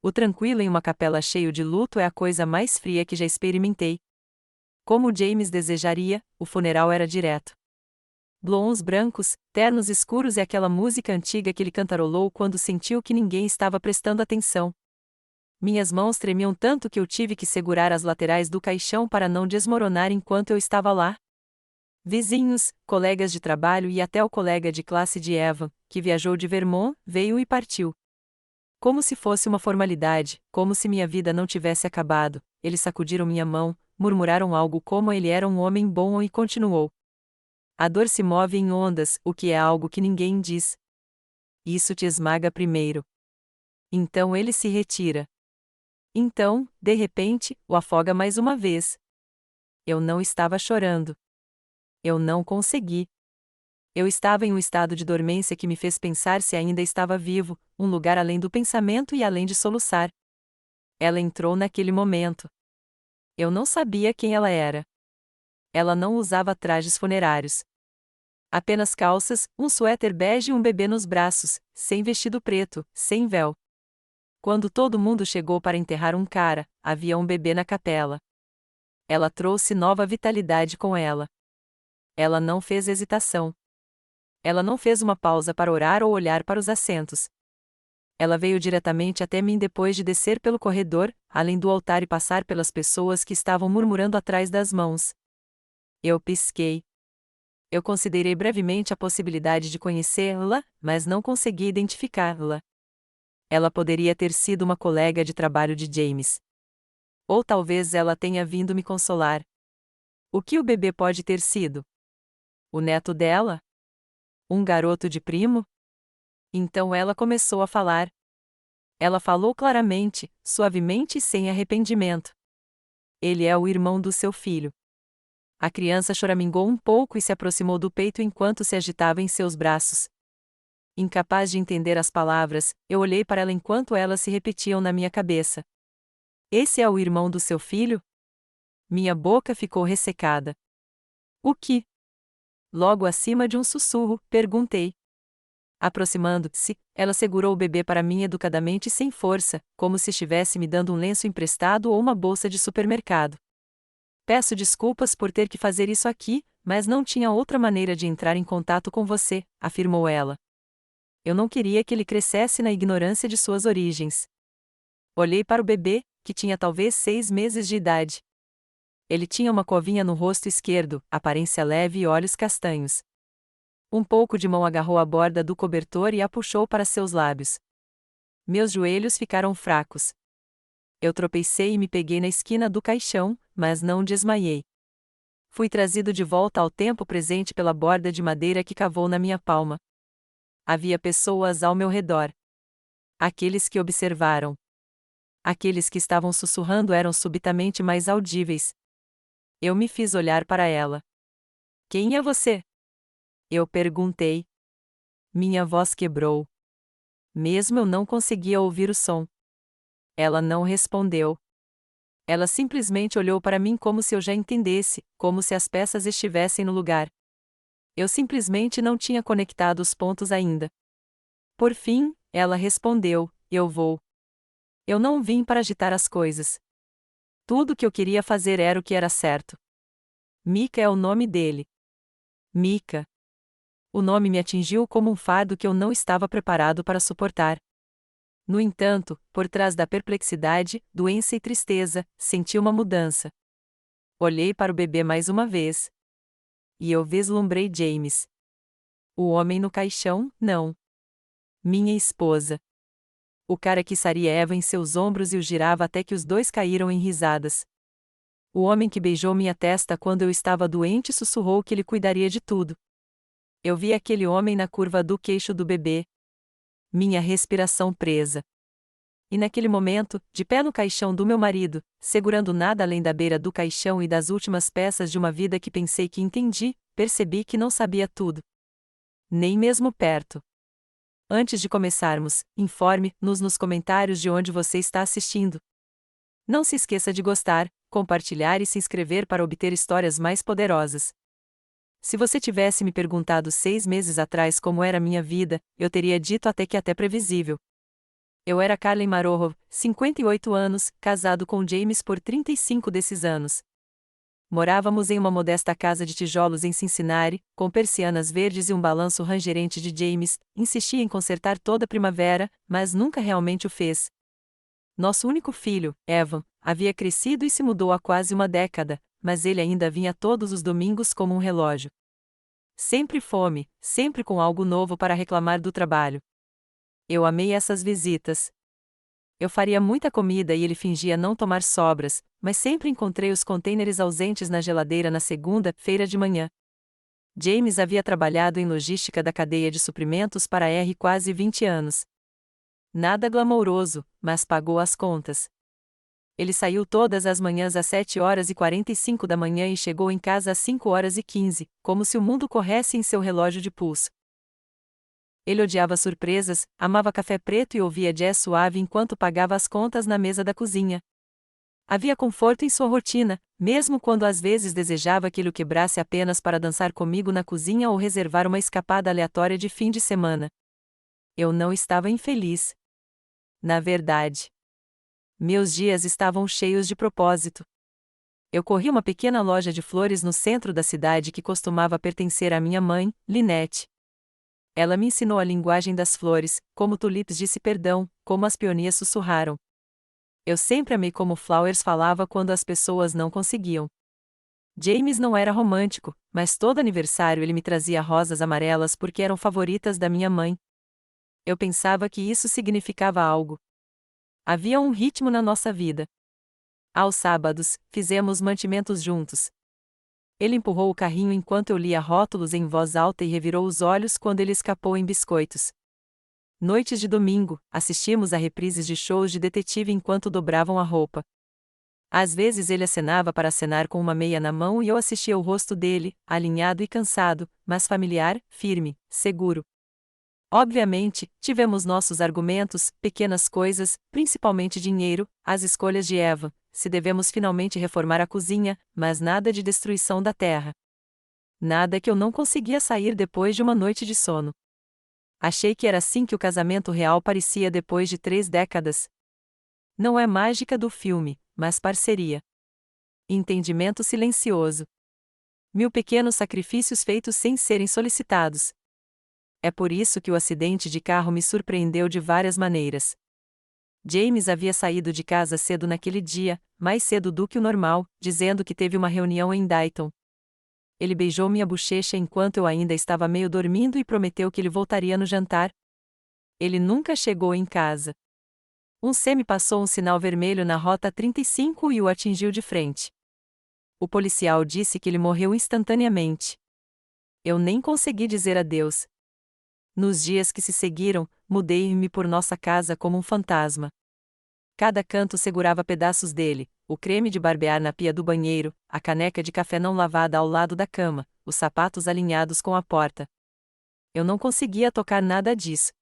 O tranquilo em uma capela cheio de luto é a coisa mais fria que já experimentei. Como James desejaria, o funeral era direto. Blondes brancos, ternos escuros e aquela música antiga que ele cantarolou quando sentiu que ninguém estava prestando atenção. Minhas mãos tremiam tanto que eu tive que segurar as laterais do caixão para não desmoronar enquanto eu estava lá. Vizinhos, colegas de trabalho e até o colega de classe de Evan, que viajou de Vermont, veio e partiu. Como se fosse uma formalidade, como se minha vida não tivesse acabado, eles sacudiram minha mão, murmuraram algo como ele era um homem bom e continuou. A dor se move em ondas, o que é algo que ninguém diz. Isso te esmaga primeiro. Então ele se retira. Então, de repente, o afoga mais uma vez. Eu não estava chorando. Eu não consegui. Eu estava em um estado de dormência que me fez pensar se ainda estava vivo, um lugar além do pensamento e além de soluçar. Ela entrou naquele momento. Eu não sabia quem ela era. Ela não usava trajes funerários. Apenas calças, um suéter bege e um bebê nos braços, sem vestido preto, sem véu. Quando todo mundo chegou para enterrar um cara, havia um bebê na capela. Ela trouxe nova vitalidade com ela. Ela não fez hesitação. Ela não fez uma pausa para orar ou olhar para os assentos. Ela veio diretamente até mim depois de descer pelo corredor, além do altar e passar pelas pessoas que estavam murmurando atrás das mãos. Eu pisquei. Eu considerei brevemente a possibilidade de conhecê-la, mas não consegui identificá-la. Ela poderia ter sido uma colega de trabalho de James. Ou talvez ela tenha vindo me consolar. O que o bebê pode ter sido? O neto dela? Um garoto de primo? Então ela começou a falar. Ela falou claramente, suavemente e sem arrependimento. Ele é o irmão do seu filho. A criança choramingou um pouco e se aproximou do peito enquanto se agitava em seus braços. Incapaz de entender as palavras, eu olhei para ela enquanto elas se repetiam na minha cabeça. Esse é o irmão do seu filho? Minha boca ficou ressecada. O que? Logo acima de um sussurro, perguntei. Aproximando-se, ela segurou o bebê para mim educadamente e sem força, como se estivesse me dando um lenço emprestado ou uma bolsa de supermercado. Peço desculpas por ter que fazer isso aqui, mas não tinha outra maneira de entrar em contato com você, afirmou ela. Eu não queria que ele crescesse na ignorância de suas origens. Olhei para o bebê, que tinha talvez 6 meses de idade. Ele tinha uma covinha no rosto esquerdo, aparência leve e olhos castanhos. Um pouco de mão agarrou a borda do cobertor e a puxou para seus lábios. Meus joelhos ficaram fracos. Eu tropecei e me peguei na esquina do caixão, mas não desmaiei. Fui trazido de volta ao tempo presente pela borda de madeira que cavou na minha palma. Havia pessoas ao meu redor. Aqueles que observaram. Aqueles que estavam sussurrando eram subitamente mais audíveis. Eu me fiz olhar para ela. Quem é você? Eu perguntei. Minha voz quebrou. Mesmo eu não conseguia ouvir o som. Ela não respondeu. Ela simplesmente olhou para mim como se eu já entendesse, como se as peças estivessem no lugar. Eu simplesmente não tinha conectado os pontos ainda. Por fim, ela respondeu: eu vou. Eu não vim para agitar as coisas. Tudo o que eu queria fazer era o que era certo. Mika é o nome dele. Mika. O nome me atingiu como um fardo que eu não estava preparado para suportar. No entanto, por trás da perplexidade, doença e tristeza, senti uma mudança. Olhei para o bebê mais uma vez. E eu vislumbrei James. O homem no caixão, não. Minha esposa. O cara que içaria Eva em seus ombros e o girava até que os dois caíram em risadas. O homem que beijou minha testa quando eu estava doente sussurrou que ele cuidaria de tudo. Eu vi aquele homem na curva do queixo do bebê. Minha respiração presa. E naquele momento, de pé no caixão do meu marido, segurando nada além da beira do caixão e das últimas peças de uma vida que pensei que entendi, percebi que não sabia tudo. Nem mesmo perto. Antes de começarmos, informe-nos nos comentários de onde você está assistindo. Não se esqueça de gostar, compartilhar e se inscrever para obter histórias mais poderosas. Se você tivesse me perguntado 6 meses atrás como era minha vida, eu teria dito até previsível. Eu era Carlin Maroho, 58 anos, casado com James por 35 desses anos. Morávamos em uma modesta casa de tijolos em Cincinnati, com persianas verdes e um balanço rangerente de James. Insistia em consertar toda primavera, mas nunca realmente o fez. Nosso único filho, Evan, havia crescido e se mudou há quase uma década, mas ele ainda vinha todos os domingos como um relógio. Sempre fome, sempre com algo novo para reclamar do trabalho. Eu amei essas visitas. Eu faria muita comida e ele fingia não tomar sobras, mas sempre encontrei os contêineres ausentes na geladeira na segunda-feira de manhã. James havia trabalhado em logística da cadeia de suprimentos para quase 20 anos. Nada glamouroso, mas pagou as contas. Ele saiu todas as manhãs às 7h45 da manhã e chegou em casa às 5h15, como se o mundo corresse em seu relógio de pulso. Ele odiava surpresas, amava café preto e ouvia jazz suave enquanto pagava as contas na mesa da cozinha. Havia conforto em sua rotina, mesmo quando às vezes desejava que ele o quebrasse apenas para dançar comigo na cozinha ou reservar uma escapada aleatória de fim de semana. Eu não estava infeliz. Na verdade, meus dias estavam cheios de propósito. Eu corri uma pequena loja de flores no centro da cidade que costumava pertencer à minha mãe, Lynette. Ela me ensinou a linguagem das flores, como tulips disse perdão, como as peonias sussurraram. Eu sempre amei como Flowers falava quando as pessoas não conseguiam. James não era romântico, mas todo aniversário ele me trazia rosas amarelas porque eram favoritas da minha mãe. Eu pensava que isso significava algo. Havia um ritmo na nossa vida. Aos sábados, fizemos mantimentos juntos. Ele empurrou o carrinho enquanto eu lia rótulos em voz alta e revirou os olhos quando ele escapou em biscoitos. Noites de domingo, assistimos a reprises de shows de detetive enquanto dobravam a roupa. Às vezes ele acenava para acenar com uma meia na mão e eu assistia o rosto dele, alinhado e cansado, mas familiar, firme, seguro. Obviamente, tivemos nossos argumentos, pequenas coisas, principalmente dinheiro, as escolhas de Eva, se devemos finalmente reformar a cozinha, mas nada de destruição da terra. Nada que eu não conseguia sair depois de uma noite de sono. Achei que era assim que o casamento real parecia depois de 3 décadas. Não é mágica do filme, mas parceria. Entendimento silencioso. 1000 pequenos sacrifícios feitos sem serem solicitados. É por isso que o acidente de carro me surpreendeu de várias maneiras. James havia saído de casa cedo naquele dia, mais cedo do que o normal, dizendo que teve uma reunião em Dayton. Ele beijou minha bochecha enquanto eu ainda estava meio dormindo e prometeu que ele voltaria no jantar. Ele nunca chegou em casa. Um semi passou um sinal vermelho na rota 35 e o atingiu de frente. O policial disse que ele morreu instantaneamente. Eu nem consegui dizer adeus. Nos dias que se seguiram, mudei-me por nossa casa como um fantasma. Cada canto segurava pedaços dele, o creme de barbear na pia do banheiro, a caneca de café não lavada ao lado da cama, os sapatos alinhados com a porta. Eu não conseguia tocar nada disso.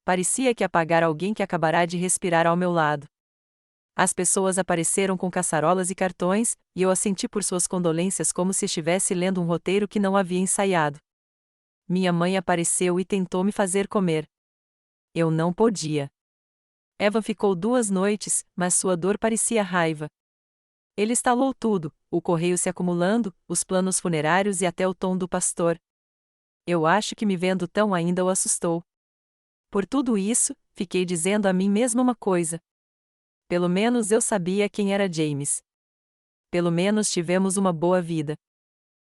Parecia que apagar alguém que acabará de respirar ao meu lado. As pessoas apareceram com caçarolas e cartões, e eu assenti por suas condolências como se estivesse lendo um roteiro que não havia ensaiado. Minha mãe apareceu e tentou me fazer comer. Eu não podia. Eva ficou 2 noites, mas sua dor parecia raiva. Ele instalou tudo, o correio se acumulando, os planos funerários e até o tom do pastor. Eu acho que me vendo tão ainda o assustou. Por tudo isso, fiquei dizendo a mim mesma uma coisa. Pelo menos eu sabia quem era James. Pelo menos tivemos uma boa vida.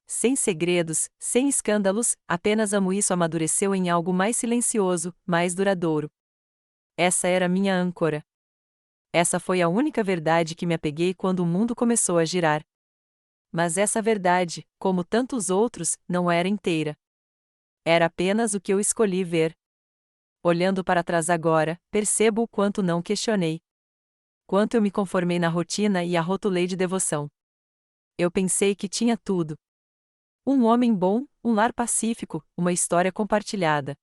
Sem segredos, sem escândalos, apenas amo isso amadureceu em algo mais silencioso, mais duradouro. Essa era minha âncora. Essa foi a única verdade que me apeguei quando o mundo começou a girar. Mas essa verdade, como tantos outros, não era inteira. Era apenas o que eu escolhi ver. Olhando para trás agora, percebo o quanto não questionei. Quanto eu me conformei na rotina e a rotulei de devoção. Eu pensei que tinha tudo. Um homem bom, um lar pacífico, uma história compartilhada.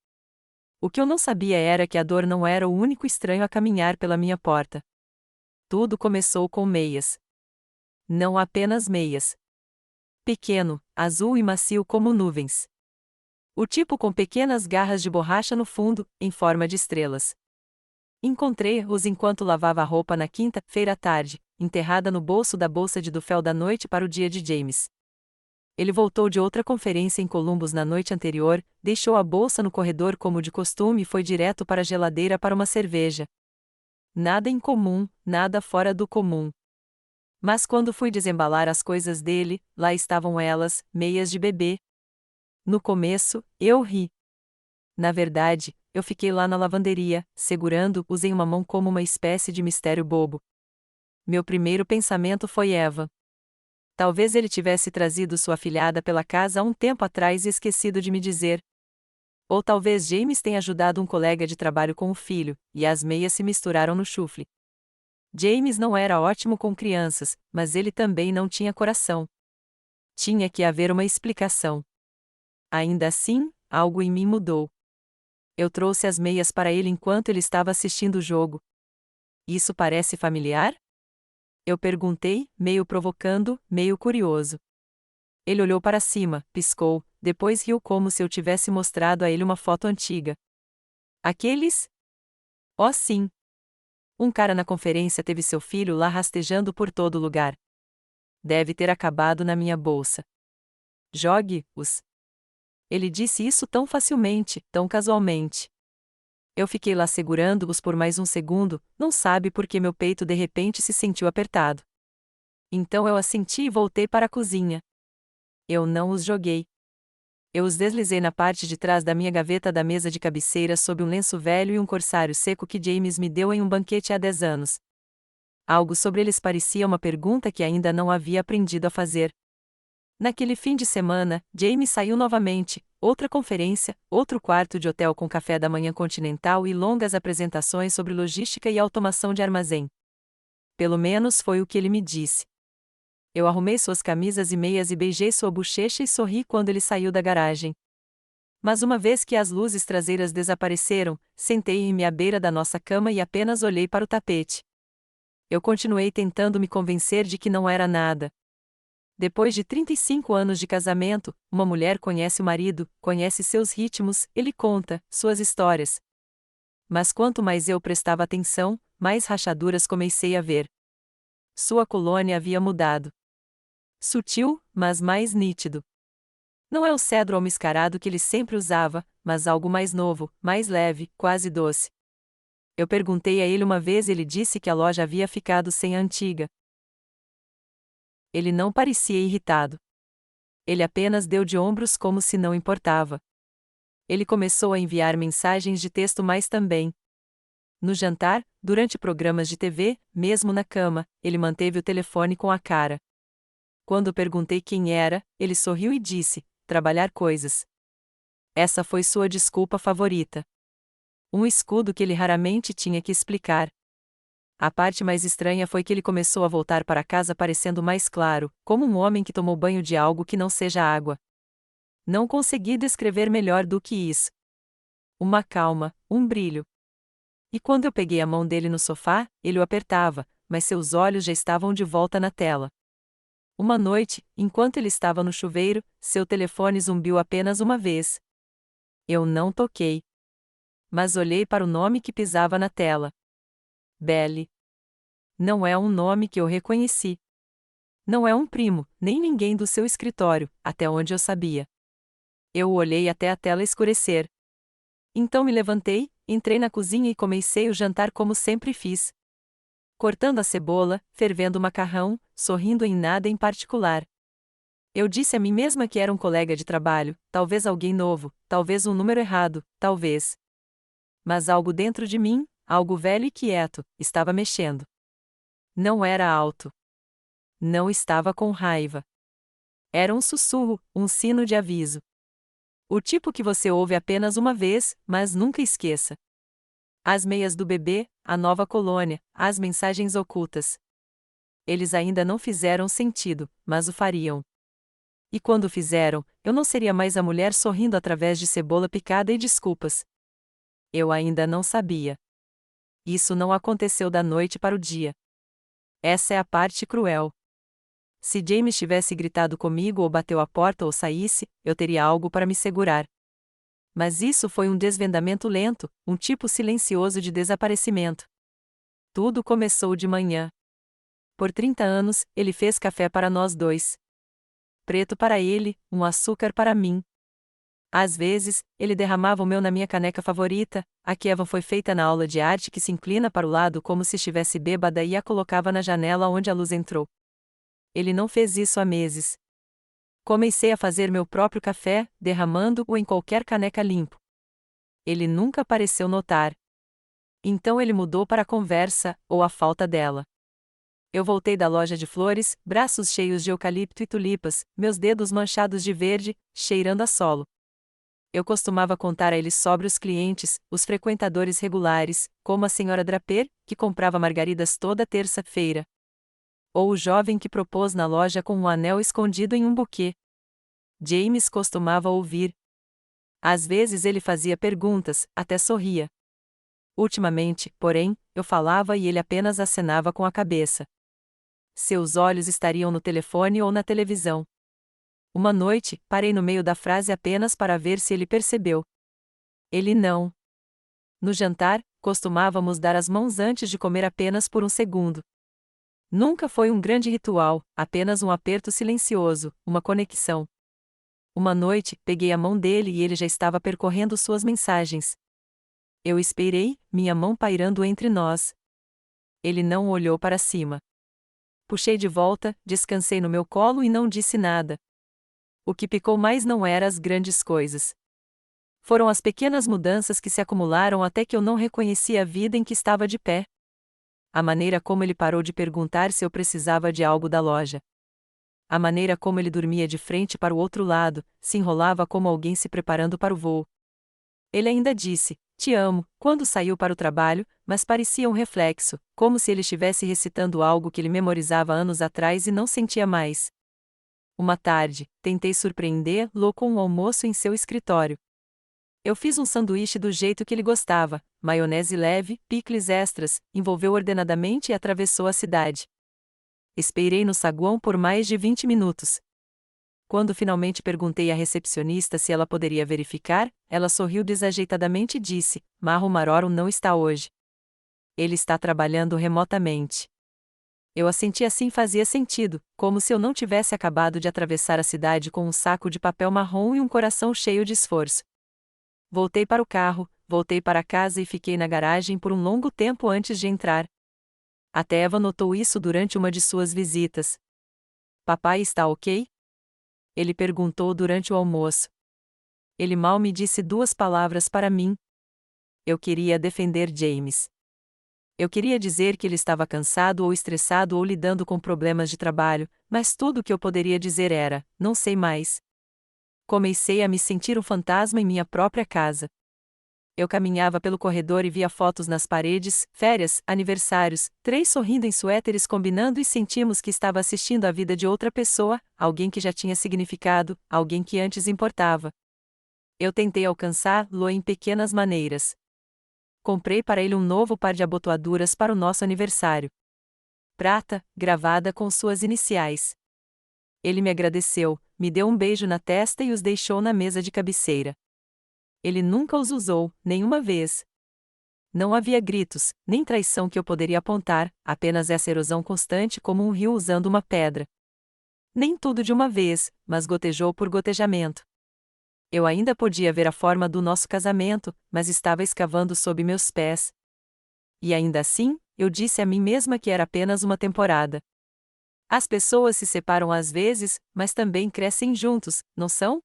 O que eu não sabia era que a dor não era o único estranho a caminhar pela minha porta. Tudo começou com meias. Não apenas meias. Pequeno, azul e macio como nuvens. O tipo com pequenas garras de borracha no fundo, em forma de estrelas. Encontrei-os enquanto lavava a roupa na quinta-feira à tarde, enterrada no bolso da bolsa de Duffel da noite para o dia de James. Ele voltou de outra conferência em Columbus na noite anterior, deixou a bolsa no corredor como de costume e foi direto para a geladeira para uma cerveja. Nada incomum, nada fora do comum. Mas quando fui desembalar as coisas dele, lá estavam elas, meias de bebê. No começo, eu ri. Na verdade, eu fiquei lá na lavanderia, segurando-os em uma mão como uma espécie de mistério bobo. Meu primeiro pensamento foi Eva. Talvez ele tivesse trazido sua afilhada pela casa há um tempo atrás e esquecido de me dizer. Ou talvez James tenha ajudado um colega de trabalho com o filho, e as meias se misturaram no chufle. James não era ótimo com crianças, mas ele também não tinha coração. Tinha que haver uma explicação. Ainda assim, algo em mim mudou. Eu trouxe as meias para ele enquanto ele estava assistindo o jogo. Isso parece familiar? Eu perguntei, meio provocando, meio curioso. Ele olhou para cima, piscou, depois riu como se eu tivesse mostrado a ele uma foto antiga. Aqueles? Oh, sim. Um cara na conferência teve seu filho lá rastejando por todo lugar. Deve ter acabado na minha bolsa. Jogue-os. Ele disse isso tão facilmente, tão casualmente. Eu fiquei lá segurando-os por mais um segundo, não sabe por que meu peito de repente se sentiu apertado. Então eu assenti e voltei para a cozinha. Eu não os joguei. Eu os deslizei na parte de trás da minha gaveta da mesa de cabeceira sob um lenço velho e um corsário seco que James me deu em um banquete há 10 anos. Algo sobre eles parecia uma pergunta que ainda não havia aprendido a fazer. Naquele fim de semana, James saiu novamente, outra conferência, outro quarto de hotel com café da manhã continental e longas apresentações sobre logística e automação de armazém. Pelo menos foi o que ele me disse. Eu arrumei suas camisas e meias e beijei sua bochecha e sorri quando ele saiu da garagem. Mas uma vez que as luzes traseiras desapareceram, sentei-me à beira da nossa cama e apenas olhei para o tapete. Eu continuei tentando me convencer de que não era nada. Depois de 35 anos de casamento, uma mulher conhece o marido, conhece seus ritmos, ele conta suas histórias. Mas quanto mais eu prestava atenção, mais rachaduras comecei a ver. Sua colônia havia mudado. Sutil, mas mais nítido. Não é o cedro almiscarado que ele sempre usava, mas algo mais novo, mais leve, quase doce. Eu perguntei a ele uma vez e ele disse que a loja havia ficado sem a antiga. Ele não parecia irritado. Ele apenas deu de ombros como se não importava. Ele começou a enviar mensagens de texto mais também. No jantar, durante programas de TV, mesmo na cama, ele manteve o telefone com a cara. Quando perguntei quem era, ele sorriu e disse: trabalhar coisas. Essa foi sua desculpa favorita. Um escudo que ele raramente tinha que explicar. A parte mais estranha foi que ele começou a voltar para casa parecendo mais claro, como um homem que tomou banho de algo que não seja água. Não consegui descrever melhor do que isso. Uma calma, um brilho. E quando eu peguei a mão dele no sofá, ele o apertava, mas seus olhos já estavam de volta na tela. Uma noite, enquanto ele estava no chuveiro, seu telefone zumbiu apenas uma vez. Eu não toquei. Mas olhei para o nome que pisava na tela. Belle. Não é um nome que eu reconheci. Não é um primo, nem ninguém do seu escritório, até onde eu sabia. Eu o olhei até a tela escurecer. Então me levantei, entrei na cozinha e comecei o jantar como sempre fiz. Cortando a cebola, fervendo o macarrão, sorrindo em nada em particular. Eu disse a mim mesma que era um colega de trabalho, talvez alguém novo, talvez um número errado, talvez. Mas algo dentro de mim, algo velho e quieto, estava mexendo. Não era alto. Não estava com raiva. Era um sussurro, um sino de aviso. O tipo que você ouve apenas uma vez, mas nunca esqueça. As meias do bebê, a nova colônia, as mensagens ocultas. Eles ainda não fizeram sentido, mas o fariam. E quando fizeram, eu não seria mais a mulher sorrindo através de cebola picada e desculpas. Eu ainda não sabia. Isso não aconteceu da noite para o dia. Essa é a parte cruel. Se James tivesse gritado comigo ou bateu a porta ou saísse, eu teria algo para me segurar. Mas isso foi um desvendamento lento, um tipo silencioso de desaparecimento. Tudo começou de manhã. Por 30 anos, ele fez café para nós dois. Preto para ele, um açúcar para mim. Às vezes, ele derramava o meu na minha caneca favorita, a que Eva foi feita na aula de arte que se inclina para o lado como se estivesse bêbada e a colocava na janela onde a luz entrou. Ele não fez isso há meses. Comecei a fazer meu próprio café, derramando-o em qualquer caneca limpo. Ele nunca pareceu notar. Então ele mudou para a conversa, ou a falta dela. Eu voltei da loja de flores, braços cheios de eucalipto e tulipas, meus dedos manchados de verde, cheirando a solo. Eu costumava contar a ele sobre os clientes, os frequentadores regulares, como a senhora Draper, que comprava margaridas toda terça-feira. Ou o jovem que propôs na loja com um anel escondido em um buquê. James costumava ouvir. Às vezes ele fazia perguntas, até sorria. Ultimamente, porém, eu falava e ele apenas acenava com a cabeça. Seus olhos estariam no telefone ou na televisão. Uma noite, parei no meio da frase apenas para ver se ele percebeu. Ele não. No jantar, costumávamos dar as mãos antes de comer apenas por um segundo. Nunca foi um grande ritual, apenas um aperto silencioso, uma conexão. Uma noite, peguei a mão dele e ele já estava percorrendo suas mensagens. Eu esperei, minha mão pairando entre nós. Ele não olhou para cima. Puxei de volta, descansei no meu colo e não disse nada. O que picou mais não eram as grandes coisas. Foram as pequenas mudanças que se acumularam até que eu não reconheci a vida em que estava de pé. A maneira como ele parou de perguntar se eu precisava de algo da loja. A maneira como ele dormia de frente para o outro lado, se enrolava como alguém se preparando para o voo. Ele ainda disse, "Te amo", quando saiu para o trabalho, mas parecia um reflexo, como se ele estivesse recitando algo que ele memorizava anos atrás e não sentia mais. Uma tarde, tentei surpreender-lo com um almoço em seu escritório. Eu fiz um sanduíche do jeito que ele gostava, maionese leve, picles extras, envolveu ordenadamente e atravessou a cidade. Esperei no saguão por mais de 20 minutos. Quando finalmente perguntei à recepcionista se ela poderia verificar, ela sorriu desajeitadamente e disse, "Marro Maroro não está hoje. Ele está trabalhando remotamente." Eu assenti assim fazia sentido, como se eu não tivesse acabado de atravessar a cidade com um saco de papel marrom e um coração cheio de esforço. Voltei para o carro, voltei para casa e fiquei na garagem por um longo tempo antes de entrar. Até Eva notou isso durante uma de suas visitas. "Papai está ok?" Ele perguntou durante o almoço. Ele mal me disse 2 palavras para mim. Eu queria defender James. Eu queria dizer que ele estava cansado ou estressado ou lidando com problemas de trabalho, mas tudo o que eu poderia dizer era, não sei mais. Comecei a me sentir um fantasma em minha própria casa. Eu caminhava pelo corredor e via fotos nas paredes, férias, aniversários, 3 sorrindo em suéteres combinando e sentimos que estava assistindo a vida de outra pessoa, alguém que já tinha significado, alguém que antes importava. Eu tentei alcançá-lo em pequenas maneiras. Comprei para ele um novo par de abotoaduras para o nosso aniversário. Prata, gravada com suas iniciais. Ele me agradeceu, me deu um beijo na testa e os deixou na mesa de cabeceira. Ele nunca os usou, nenhuma vez. Não havia gritos, nem traição que eu poderia apontar, apenas essa erosão constante como um rio usando uma pedra. Nem tudo de uma vez, mas gotejou por gotejamento. Eu ainda podia ver a forma do nosso casamento, mas estava escavando sob meus pés. E ainda assim, eu disse a mim mesma que era apenas uma temporada. As pessoas se separam às vezes, mas também crescem juntos, não são?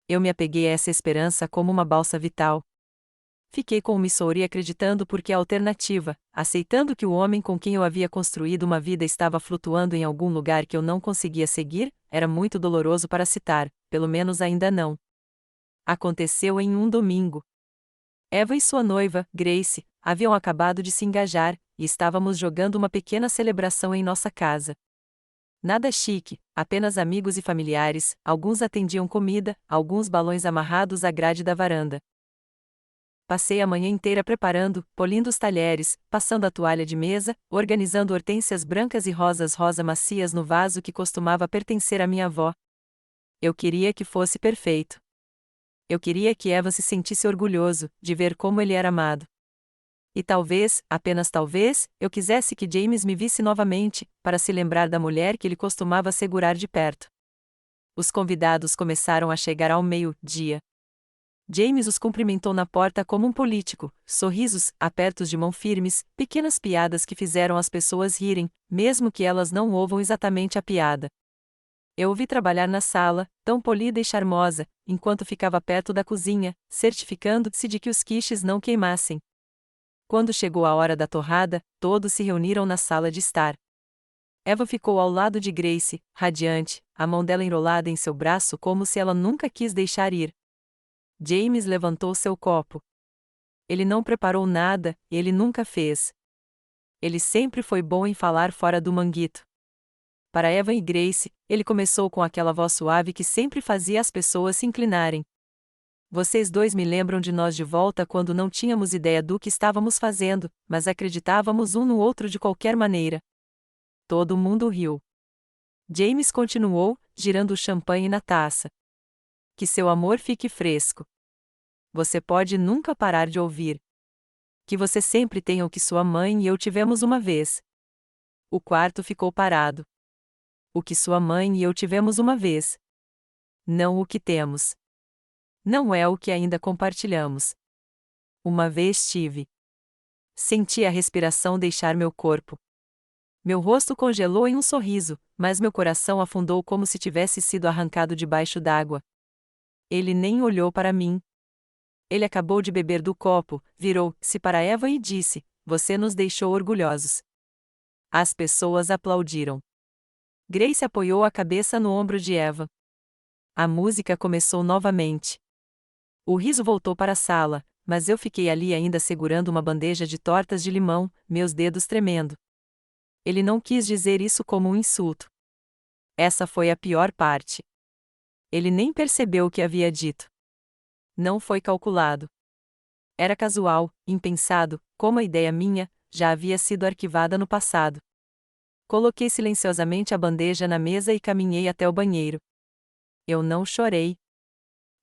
Eu me apeguei a essa esperança como uma balsa vital. Fiquei com o Missouri acreditando porque a alternativa, aceitando que o homem com quem eu havia construído uma vida estava flutuando em algum lugar que eu não conseguia seguir, era muito doloroso para citar, pelo menos ainda não. Aconteceu em um domingo. Eva e sua noiva, Grace, haviam acabado de se engajar, e estávamos jogando uma pequena celebração em nossa casa. Nada chique, apenas amigos e familiares, alguns atendiam comida, alguns balões amarrados à grade da varanda. Passei a manhã inteira preparando, polindo os talheres, passando a toalha de mesa, organizando hortênsias brancas e rosas rosa macias no vaso que costumava pertencer à minha avó. Eu queria que fosse perfeito. Eu queria que Eva se sentisse orgulhoso de ver como ele era amado. E talvez, apenas talvez, eu quisesse que James me visse novamente, para se lembrar da mulher que ele costumava segurar de perto. Os convidados começaram a chegar ao meio-dia. James os cumprimentou na porta como um político, sorrisos, apertos de mão firmes, pequenas piadas que fizeram as pessoas rirem, mesmo que elas não ouvam exatamente a piada. Eu o vi trabalhar na sala, tão polida e charmosa, enquanto ficava perto da cozinha, certificando-se de que os quiches não queimassem. Quando chegou a hora da torrada, todos se reuniram na sala de estar. Eva ficou ao lado de Grace, radiante, a mão dela enrolada em seu braço como se ela nunca quis deixar ir. James levantou seu copo. Ele não preparou nada, ele nunca fez. Ele sempre foi bom em falar fora do manguito. Para Eva e Grace, ele começou com aquela voz suave que sempre fazia as pessoas se inclinarem. Vocês dois me lembram de nós de volta quando não tínhamos ideia do que estávamos fazendo, mas acreditávamos um no outro de qualquer maneira. Todo mundo riu. James continuou, girando o champanhe na taça. Que seu amor fique fresco. Você pode nunca parar de ouvir. Que você sempre tenha o que sua mãe e eu tivemos uma vez. O quarto ficou parado. O que sua mãe e eu tivemos uma vez. Não o que temos. Não é o que ainda compartilhamos. Uma vez tive. Senti a respiração deixar meu corpo. Meu rosto congelou em um sorriso, mas meu coração afundou como se tivesse sido arrancado debaixo d'água. Ele nem olhou para mim. Ele acabou de beber do copo, virou-se para Eva e disse: Você nos deixou orgulhosos. As pessoas aplaudiram. Grace apoiou a cabeça no ombro de Eva. A música começou novamente. O riso voltou para a sala, mas eu fiquei ali ainda segurando uma bandeja de tortas de limão, meus dedos tremendo. Ele não quis dizer isso como um insulto. Essa foi a pior parte. Ele nem percebeu o que havia dito. Não foi calculado. Era casual, impensado, como a ideia minha, já havia sido arquivada no passado. Coloquei silenciosamente a bandeja na mesa e caminhei até o banheiro. Eu não chorei.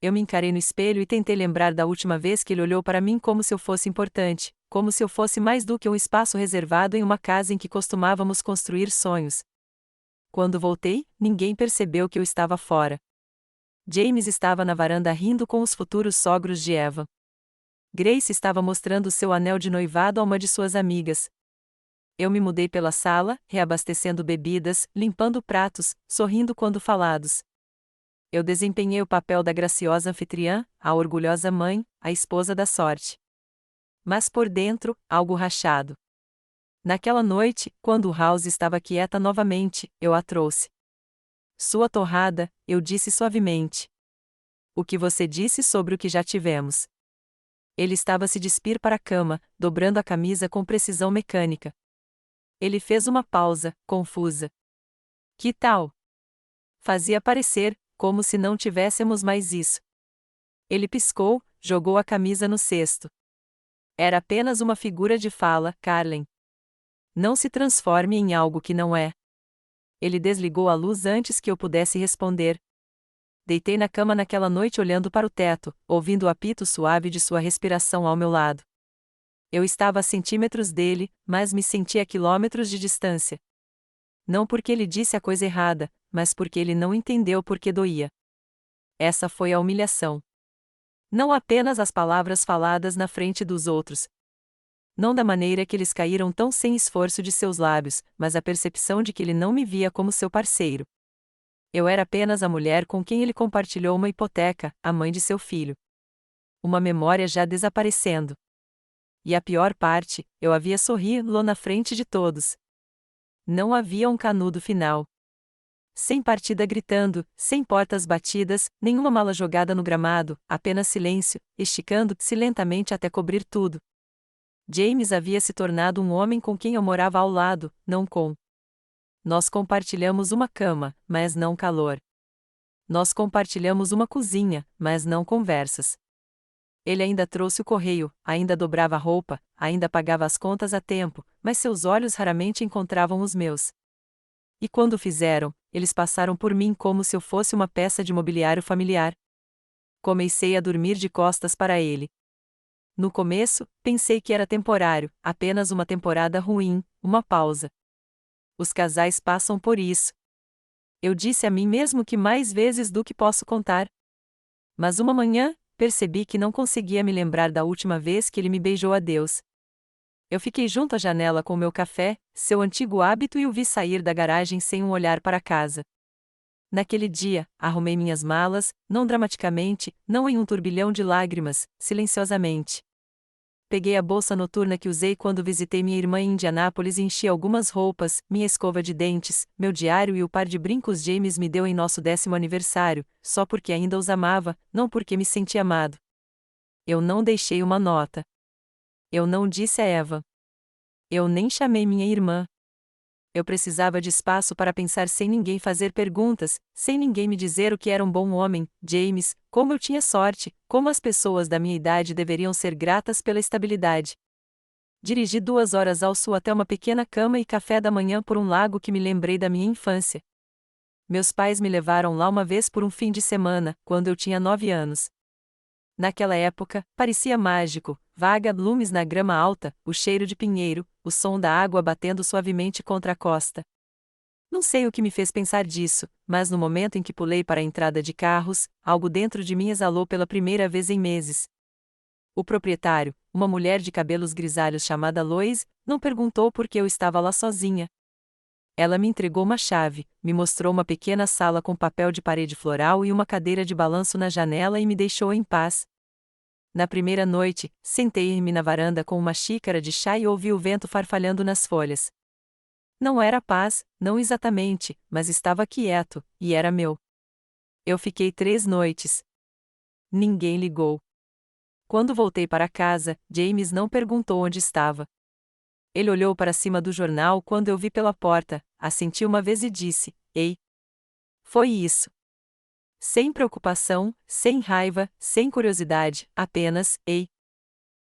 Eu me encarei no espelho e tentei lembrar da última vez que ele olhou para mim como se eu fosse importante, como se eu fosse mais do que um espaço reservado em uma casa em que costumávamos construir sonhos. Quando voltei, ninguém percebeu que eu estava fora. James estava na varanda rindo com os futuros sogros de Eva. Grace estava mostrando seu anel de noivado a uma de suas amigas. Eu me mudei pela sala, reabastecendo bebidas, limpando pratos, sorrindo quando falados. Eu desempenhei o papel da graciosa anfitriã, a orgulhosa mãe, a esposa da sorte. Mas por dentro, algo rachado. Naquela noite, quando House estava quieta novamente, eu a trouxe. Sua torrada, eu disse suavemente. O que você disse sobre o que já tivemos? Ele estava a se despir para a cama, dobrando a camisa com precisão mecânica. Ele fez uma pausa, confusa. Que tal? Fazia parecer, como se não tivéssemos mais isso. Ele piscou, jogou a camisa no cesto. Era apenas uma figura de fala, Carlen. Não se transforme em algo que não é. Ele desligou a luz antes que eu pudesse responder. Deitei na cama naquela noite olhando para o teto, ouvindo o apito suave de sua respiração ao meu lado. Eu estava a centímetros dele, mas me sentia a quilômetros de distância. Não porque ele disse a coisa errada, mas porque ele não entendeu por que doía. Essa foi a humilhação. Não apenas as palavras faladas na frente dos outros. Não da maneira que eles caíram tão sem esforço de seus lábios, mas a percepção de que ele não me via como seu parceiro. Eu era apenas a mulher com quem ele compartilhou uma hipoteca, a mãe de seu filho. Uma memória já desaparecendo. E a pior parte, eu havia sorrido na frente de todos. Não havia um canudo final. Sem partida gritando, sem portas batidas, nenhuma mala jogada no gramado, apenas silêncio, esticando-se lentamente até cobrir tudo. James havia se tornado um homem com quem eu morava ao lado, não com. Nós compartilhamos uma cama, mas não calor. Nós compartilhamos uma cozinha, mas não conversas. Ele ainda trouxe o correio, ainda dobrava a roupa, ainda pagava as contas a tempo, mas seus olhos raramente encontravam os meus. E quando o fizeram, eles passaram por mim como se eu fosse uma peça de mobiliário familiar. Comecei a dormir de costas para ele. No começo, pensei que era temporário, apenas uma temporada ruim, uma pausa. Os casais passam por isso. Eu disse a mim mesmo que mais vezes do que posso contar. Mas uma manhã, percebi que não conseguia me lembrar da última vez que ele me beijou a Deus. Eu fiquei junto à janela com meu café, seu antigo hábito, e o vi sair da garagem sem um olhar para casa. Naquele dia, arrumei minhas malas, não dramaticamente, não em um turbilhão de lágrimas, silenciosamente. Peguei a bolsa noturna que usei quando visitei minha irmã em Indianápolis e enchi algumas roupas, minha escova de dentes, meu diário e o par de brincos James me deu em nosso 10º aniversário, só porque ainda os amava, não porque me sentia amado. Eu não deixei uma nota. Eu não disse a Eva. Eu nem chamei minha irmã. Eu precisava de espaço para pensar sem ninguém fazer perguntas, sem ninguém me dizer o que era um bom homem, James, como eu tinha sorte, como as pessoas da minha idade deveriam ser gratas pela estabilidade. Dirigi 2 horas ao sul até uma pequena cama e café da manhã por um lago que me lembrei da minha infância. Meus pais me levaram lá uma vez por um fim de semana, quando eu tinha 9 anos. Naquela época, parecia mágico, lumes na grama alta, o cheiro de pinheiro, o som da água batendo suavemente contra a costa. Não sei o que me fez pensar disso, mas no momento em que pulei para a entrada de carros, algo dentro de mim exalou pela primeira vez em meses. O proprietário, uma mulher de cabelos grisalhos chamada Lois, não perguntou por que eu estava lá sozinha. Ela me entregou uma chave, me mostrou uma pequena sala com papel de parede floral e uma cadeira de balanço na janela e me deixou em paz. Na primeira noite, sentei-me na varanda com uma xícara de chá e ouvi o vento farfalhando nas folhas. Não era paz, não exatamente, mas estava quieto, e era meu. Eu fiquei 3 noites. Ninguém ligou. Quando voltei para casa, James não perguntou onde estava. Ele olhou para cima do jornal quando eu vi pela porta, assentiu uma vez e disse: "Ei." Foi isso. Sem preocupação, sem raiva, sem curiosidade, apenas: "Ei."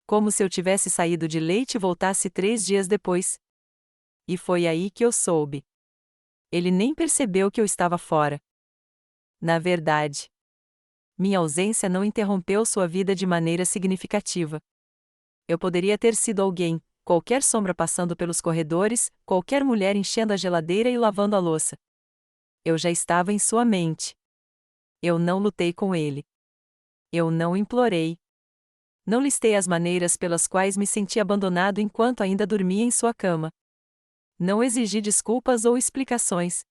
Como se eu tivesse saído de leite e voltasse 3 dias depois. E foi aí que eu soube. Ele nem percebeu que eu estava fora. Na verdade, minha ausência não interrompeu sua vida de maneira significativa. Eu poderia ter sido alguém, qualquer sombra passando pelos corredores, qualquer mulher enchendo a geladeira e lavando a louça. Eu já estava em sua mente. Eu não lutei com ele. Eu não implorei. Não listei as maneiras pelas quais me senti abandonado enquanto ainda dormia em sua cama. Não exigi desculpas ou explicações.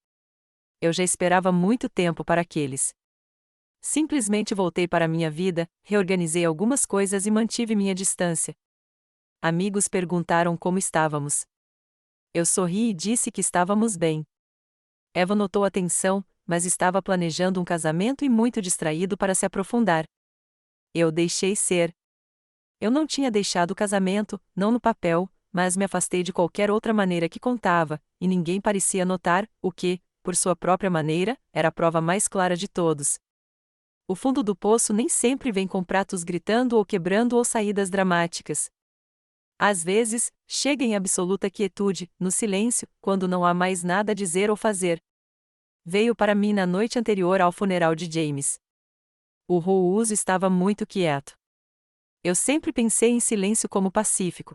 Eu já esperava muito tempo para aqueles. Simplesmente voltei para minha vida, reorganizei algumas coisas e mantive minha distância. Amigos perguntaram como estávamos. Eu sorri e disse que estávamos bem. Eva notou a tensão, mas estava planejando um casamento e muito distraído para se aprofundar. Eu deixei ser. Eu não tinha deixado o casamento, não no papel, mas me afastei de qualquer outra maneira que contava, e ninguém parecia notar, o que, por sua própria maneira, era a prova mais clara de todos. O fundo do poço nem sempre vem com pratos gritando ou quebrando ou saídas dramáticas. Às vezes, chega em absoluta quietude, no silêncio, quando não há mais nada a dizer ou fazer. Veio para mim na noite anterior ao funeral de James. O Ruuso estava muito quieto. Eu sempre pensei em silêncio como pacífico.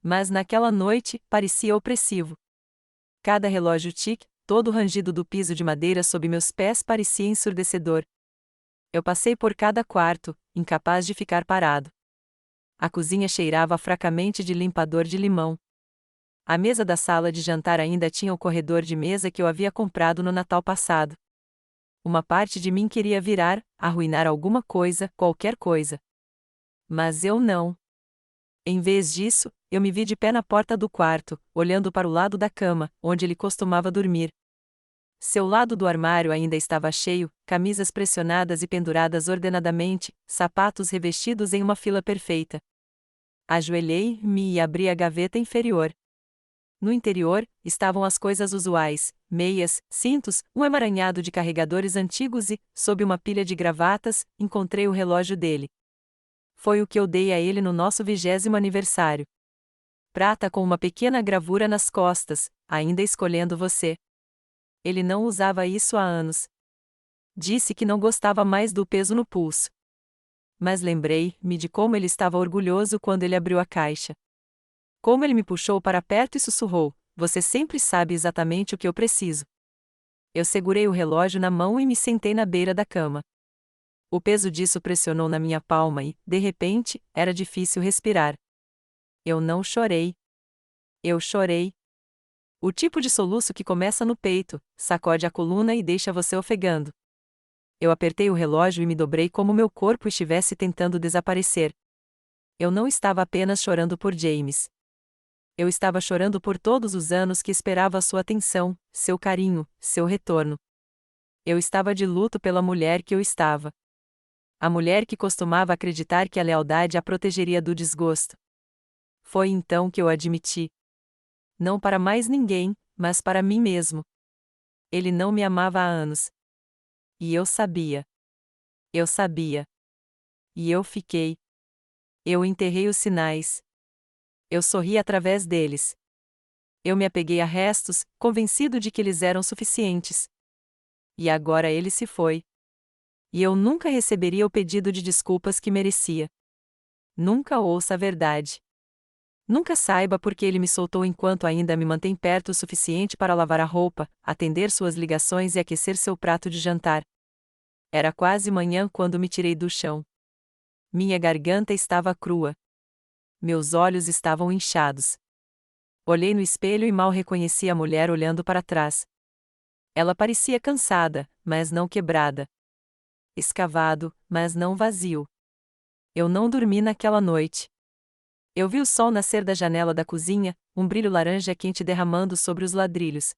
Mas naquela noite, parecia opressivo. Cada relógio tic, todo o rangido do piso de madeira sob meus pés parecia ensurdecedor. Eu passei por cada quarto, incapaz de ficar parado. A cozinha cheirava fracamente de limpador de limão. A mesa da sala de jantar ainda tinha o corredor de mesa que eu havia comprado no Natal passado. Uma parte de mim queria virar, arruinar alguma coisa, qualquer coisa. Mas eu não. Em vez disso, eu me vi de pé na porta do quarto, olhando para o lado da cama, onde ele costumava dormir. Seu lado do armário ainda estava cheio, camisas pressionadas e penduradas ordenadamente, sapatos revestidos em uma fila perfeita. Ajoelhei-me e abri a gaveta inferior. No interior, estavam as coisas usuais: meias, cintos, um emaranhado de carregadores antigos e, sob uma pilha de gravatas, encontrei o relógio dele. Foi o que eu dei a ele no nosso 20º aniversário. Prata com uma pequena gravura nas costas, ainda escolhendo você. Ele não usava isso há anos. Disse que não gostava mais do peso no pulso. Mas lembrei-me de como ele estava orgulhoso quando ele abriu a caixa. Como ele me puxou para perto e sussurrou: "Você sempre sabe exatamente o que eu preciso." Eu segurei o relógio na mão e me sentei na beira da cama. O peso disso pressionou na minha palma e, de repente, era difícil respirar. Eu não chorei. Eu chorei. O tipo de soluço que começa no peito, sacode a coluna e deixa você ofegando. Eu apertei o relógio e me dobrei como meu corpo estivesse tentando desaparecer. Eu não estava apenas chorando por James. Eu estava chorando por todos os anos que esperava sua atenção, seu carinho, seu retorno. Eu estava de luto pela mulher que eu estava. A mulher que costumava acreditar que a lealdade a protegeria do desgosto. Foi então que eu admiti. Não para mais ninguém, mas para mim mesmo. Ele não me amava há anos. E eu sabia. Eu sabia. E eu fiquei. Eu enterrei os sinais. Eu sorri através deles. Eu me apeguei a restos, convencido de que eles eram suficientes. E agora ele se foi. E eu nunca receberia o pedido de desculpas que merecia. Nunca ouça a verdade. Nunca saiba por que ele me soltou enquanto ainda me mantém perto o suficiente para lavar a roupa, atender suas ligações e aquecer seu prato de jantar. Era quase manhã quando me tirei do chão. Minha garganta estava crua. Meus olhos estavam inchados. Olhei no espelho e mal reconheci a mulher olhando para trás. Ela parecia cansada, mas não quebrada. Escavado, mas não vazio. Eu não dormi naquela noite. Eu vi o sol nascer da janela da cozinha, um brilho laranja quente derramando sobre os ladrilhos.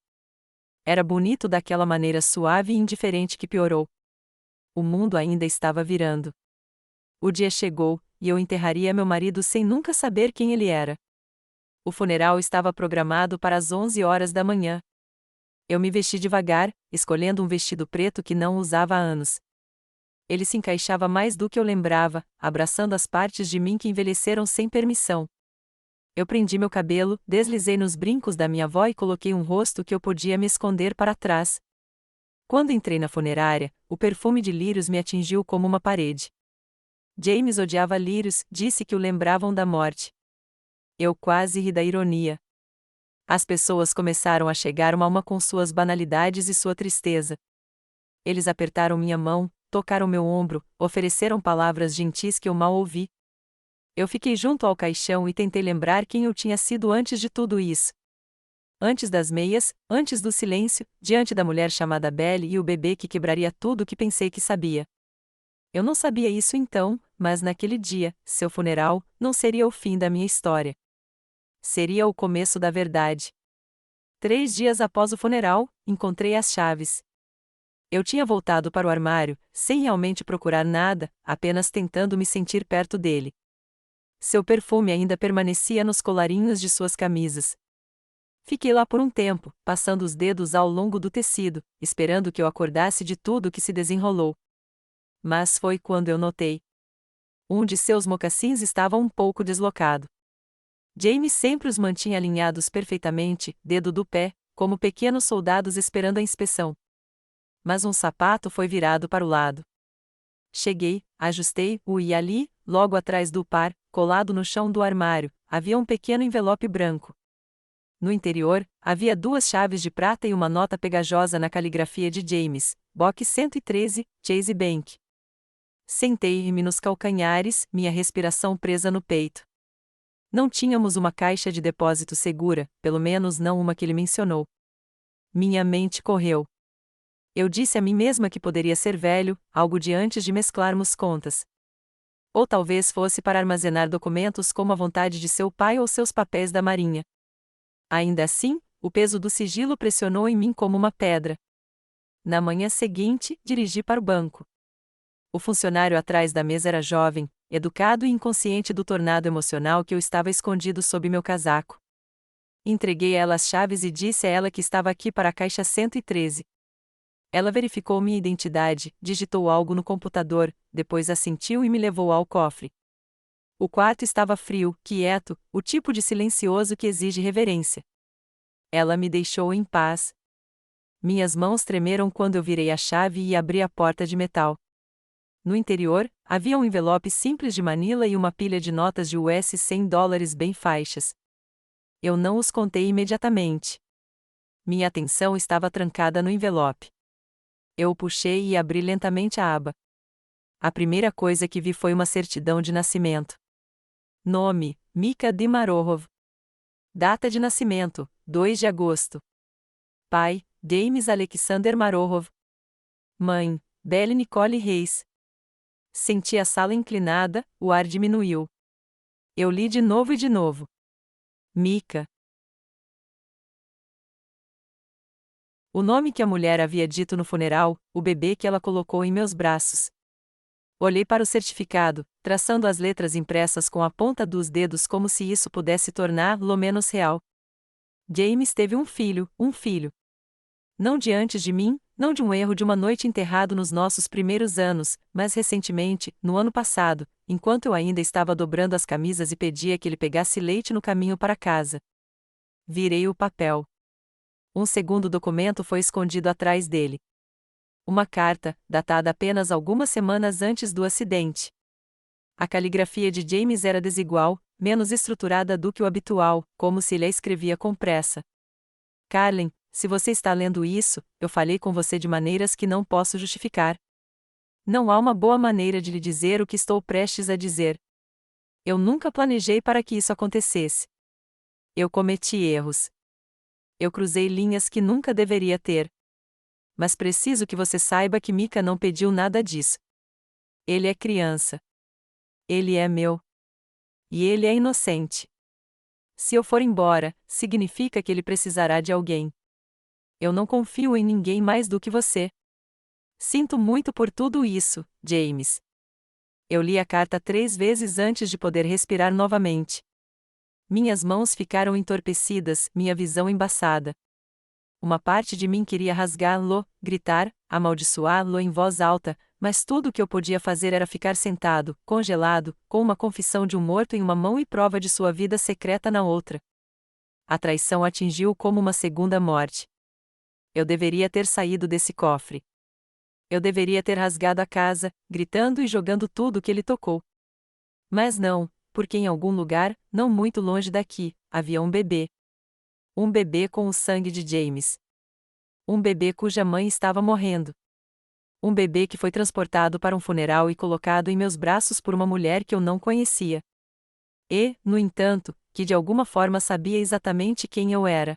Era bonito daquela maneira suave e indiferente que piorou. O mundo ainda estava virando. O dia chegou, e eu enterraria meu marido sem nunca saber quem ele era. O funeral estava programado para as 11 horas da manhã. Eu me vesti devagar, escolhendo um vestido preto que não usava há anos. Ele se encaixava mais do que eu lembrava, abraçando as partes de mim que envelheceram sem permissão. Eu prendi meu cabelo, deslizei nos brincos da minha avó e coloquei um rosto que eu podia me esconder para trás. Quando entrei na funerária, o perfume de lírios me atingiu como uma parede. James odiava lírios, disse que o lembravam da morte. Eu quase ri da ironia. As pessoas começaram a chegar uma a uma com suas banalidades e sua tristeza. Eles apertaram minha mão, tocaram meu ombro, ofereceram palavras gentis que eu mal ouvi. Eu fiquei junto ao caixão e tentei lembrar quem eu tinha sido antes de tudo isso. Antes das meias, antes do silêncio, diante da mulher chamada Belle e o bebê que quebraria tudo o que pensei que sabia. Eu não sabia isso então, mas naquele dia, seu funeral, não seria o fim da minha história. Seria o começo da verdade. 3 dias após o funeral, encontrei as chaves. Eu tinha voltado para o armário, sem realmente procurar nada, apenas tentando me sentir perto dele. Seu perfume ainda permanecia nos colarinhos de suas camisas. Fiquei lá por um tempo, passando os dedos ao longo do tecido, esperando que eu acordasse de tudo que se desenrolou. Mas foi quando eu notei. Um de seus mocassins estava um pouco deslocado. James sempre os mantinha alinhados perfeitamente, dedo do pé, como pequenos soldados esperando a inspeção. Mas um sapato foi virado para o lado. Cheguei, ajustei-o e ali, logo atrás do par, colado no chão do armário, havia um pequeno envelope branco. No interior, havia 2 chaves de prata e uma nota pegajosa na caligrafia de James, Box 113, Chase Bank. Sentei-me nos calcanhares, minha respiração presa no peito. Não tínhamos uma caixa de depósito segura, pelo menos não uma que ele mencionou. Minha mente correu. Eu disse a mim mesma que poderia ser velho, algo de antes de mesclarmos contas. Ou talvez fosse para armazenar documentos como a vontade de seu pai ou seus papéis da marinha. Ainda assim, o peso do sigilo pressionou em mim como uma pedra. Na manhã seguinte, dirigi para o banco. O funcionário atrás da mesa era jovem, educado e inconsciente do tornado emocional que eu estava escondido sob meu casaco. Entreguei a ela as chaves e disse a ela que estava aqui para a caixa 113. Ela verificou minha identidade, digitou algo no computador, depois assentiu e me levou ao cofre. O quarto estava frio, quieto, o tipo de silencioso que exige reverência. Ela me deixou em paz. Minhas mãos tremeram quando eu virei a chave e abri a porta de metal. No interior, havia um envelope simples de Manila e uma pilha de notas de US $100 bem faixas. Eu não os contei imediatamente. Minha atenção estava trancada no envelope. Eu o puxei e abri lentamente a aba. A primeira coisa que vi foi uma certidão de nascimento. Nome: Mika Dimarorov. Data de nascimento: 2 de agosto. Pai: James Alexander Marorov. Mãe: Belle Nicole Reis. Senti a sala inclinada, o ar diminuiu. Eu li de novo e de novo. Mika. O nome que a mulher havia dito no funeral, o bebê que ela colocou em meus braços. Olhei para o certificado, traçando as letras impressas com a ponta dos dedos como se isso pudesse torná-lo menos real. James teve um filho. Não de antes de mim, não de um erro de uma noite enterrado nos nossos primeiros anos, mas recentemente, no ano passado, enquanto eu ainda estava dobrando as camisas e pedia que ele pegasse leite no caminho para casa. Virei o papel. Um segundo documento foi escondido atrás dele. Uma carta, datada apenas algumas semanas antes do acidente. A caligrafia de James era desigual, menos estruturada do que o habitual, como se ele a escrevia com pressa. Carlin, se você está lendo isso, eu falei com você de maneiras que não posso justificar. Não há uma boa maneira de lhe dizer o que estou prestes a dizer. Eu nunca planejei para que isso acontecesse. Eu cometi erros. Eu cruzei linhas que nunca deveria ter. Mas preciso que você saiba que Mika não pediu nada disso. Ele é criança. Ele é meu. E ele é inocente. Se eu for embora, significa que ele precisará de alguém. Eu não confio em ninguém mais do que você. Sinto muito por tudo isso, James. Eu li a carta 3 vezes antes de poder respirar novamente. Minhas mãos ficaram entorpecidas, minha visão embaçada. Uma parte de mim queria rasgá-lo, gritar, amaldiçoá-lo em voz alta, mas tudo o que eu podia fazer era ficar sentado, congelado, com uma confissão de um morto em uma mão e prova de sua vida secreta na outra. A traição atingiu-o como uma segunda morte. Eu deveria ter saído desse cofre. Eu deveria ter rasgado a casa, gritando e jogando tudo que ele tocou. Mas não, porque em algum lugar, não muito longe daqui, havia um bebê. Um bebê com o sangue de James. Um bebê cuja mãe estava morrendo. Um bebê que foi transportado para um funeral e colocado em meus braços por uma mulher que eu não conhecia. E, no entanto, que de alguma forma sabia exatamente quem eu era.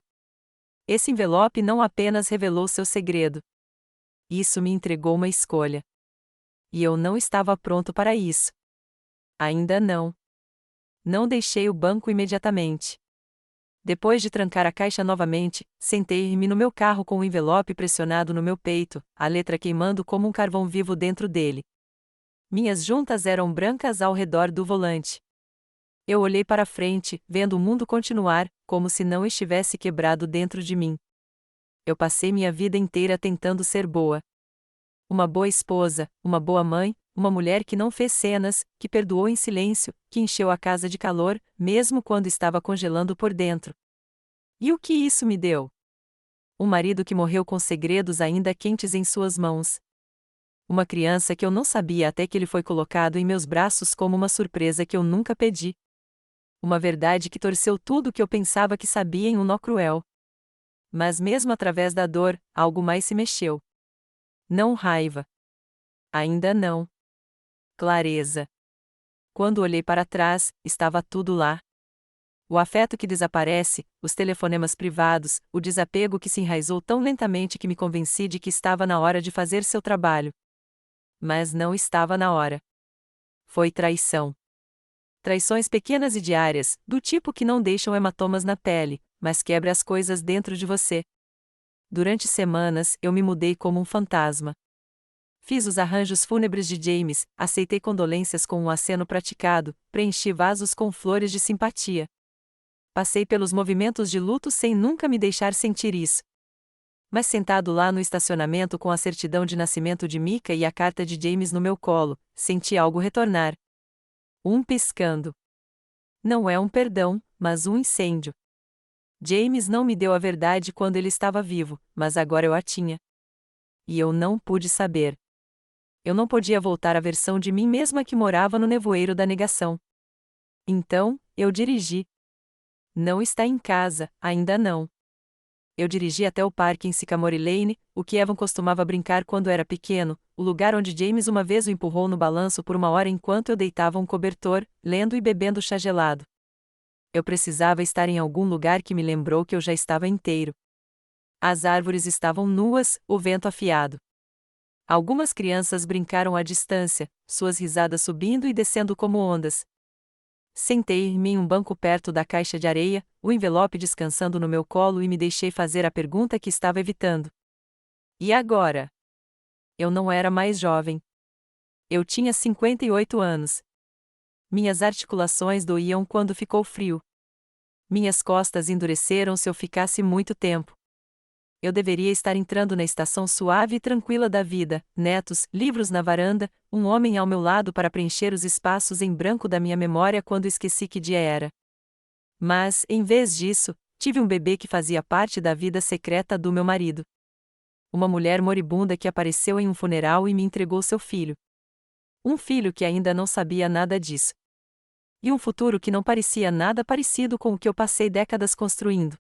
Esse envelope não apenas revelou seu segredo. Isso me entregou uma escolha. E eu não estava pronto para isso. Ainda não. Não deixei o banco imediatamente. Depois de trancar a caixa novamente, sentei-me no meu carro com o envelope pressionado no meu peito, a letra queimando como um carvão vivo dentro dele. Minhas juntas eram brancas ao redor do volante. Eu olhei para frente, vendo o mundo continuar, como se não estivesse quebrado dentro de mim. Eu passei minha vida inteira tentando ser boa. Uma boa esposa, uma boa mãe, uma mulher que não fez cenas, que perdoou em silêncio, que encheu a casa de calor, mesmo quando estava congelando por dentro. E o que isso me deu? Um marido que morreu com segredos ainda quentes em suas mãos. Uma criança que eu não sabia até que ele foi colocado em meus braços como uma surpresa que eu nunca pedi. Uma verdade que torceu tudo o que eu pensava que sabia em um nó cruel. Mas mesmo através da dor, algo mais se mexeu. Não raiva. Ainda não. Clareza. Quando olhei para trás, estava tudo lá. O afeto que desaparece, os telefonemas privados, o desapego que se enraizou tão lentamente que me convenci de que estava na hora de fazer seu trabalho. Mas não estava na hora. Foi traição. Traições pequenas e diárias, do tipo que não deixam hematomas na pele, mas quebra as coisas dentro de você. Durante semanas, eu me mudei como um fantasma. Fiz os arranjos fúnebres de James, aceitei condolências com um aceno praticado, preenchi vasos com flores de simpatia. Passei pelos movimentos de luto sem nunca me deixar sentir isso. Mas sentado lá no estacionamento com a certidão de nascimento de Mika e a carta de James no meu colo, senti algo retornar. Um piscando. Não é um perdão, mas um incêndio. James não me deu a verdade quando ele estava vivo, mas agora eu a tinha. E eu não pude saber. Eu não podia voltar à versão de mim mesma que morava no nevoeiro da negação. Então, eu dirigi. Não está em casa, ainda não. Eu dirigi até o parque em Sycamore Lane, o que Evan costumava brincar quando era pequeno, o lugar onde James uma vez o empurrou no balanço por uma hora enquanto eu deitava um cobertor, lendo e bebendo chá gelado. Eu precisava estar em algum lugar que me lembrou que eu já estava inteiro. As árvores estavam nuas, o vento afiado. Algumas crianças brincaram à distância, suas risadas subindo e descendo como ondas. Sentei-me em um banco perto da caixa de areia, o envelope descansando no meu colo e me deixei fazer a pergunta que estava evitando. E agora? Eu não era mais jovem. Eu tinha 58 anos. Minhas articulações doíam quando ficou frio. Minhas costas endureceram se eu ficasse muito tempo. Eu deveria estar entrando na estação suave e tranquila da vida, netos, livros na varanda, um homem ao meu lado para preencher os espaços em branco da minha memória quando esqueci que dia era. Mas, em vez disso, tive um bebê que fazia parte da vida secreta do meu marido. Uma mulher moribunda que apareceu em um funeral e me entregou seu filho. Um filho que ainda não sabia nada disso. E um futuro que não parecia nada parecido com o que eu passei décadas construindo.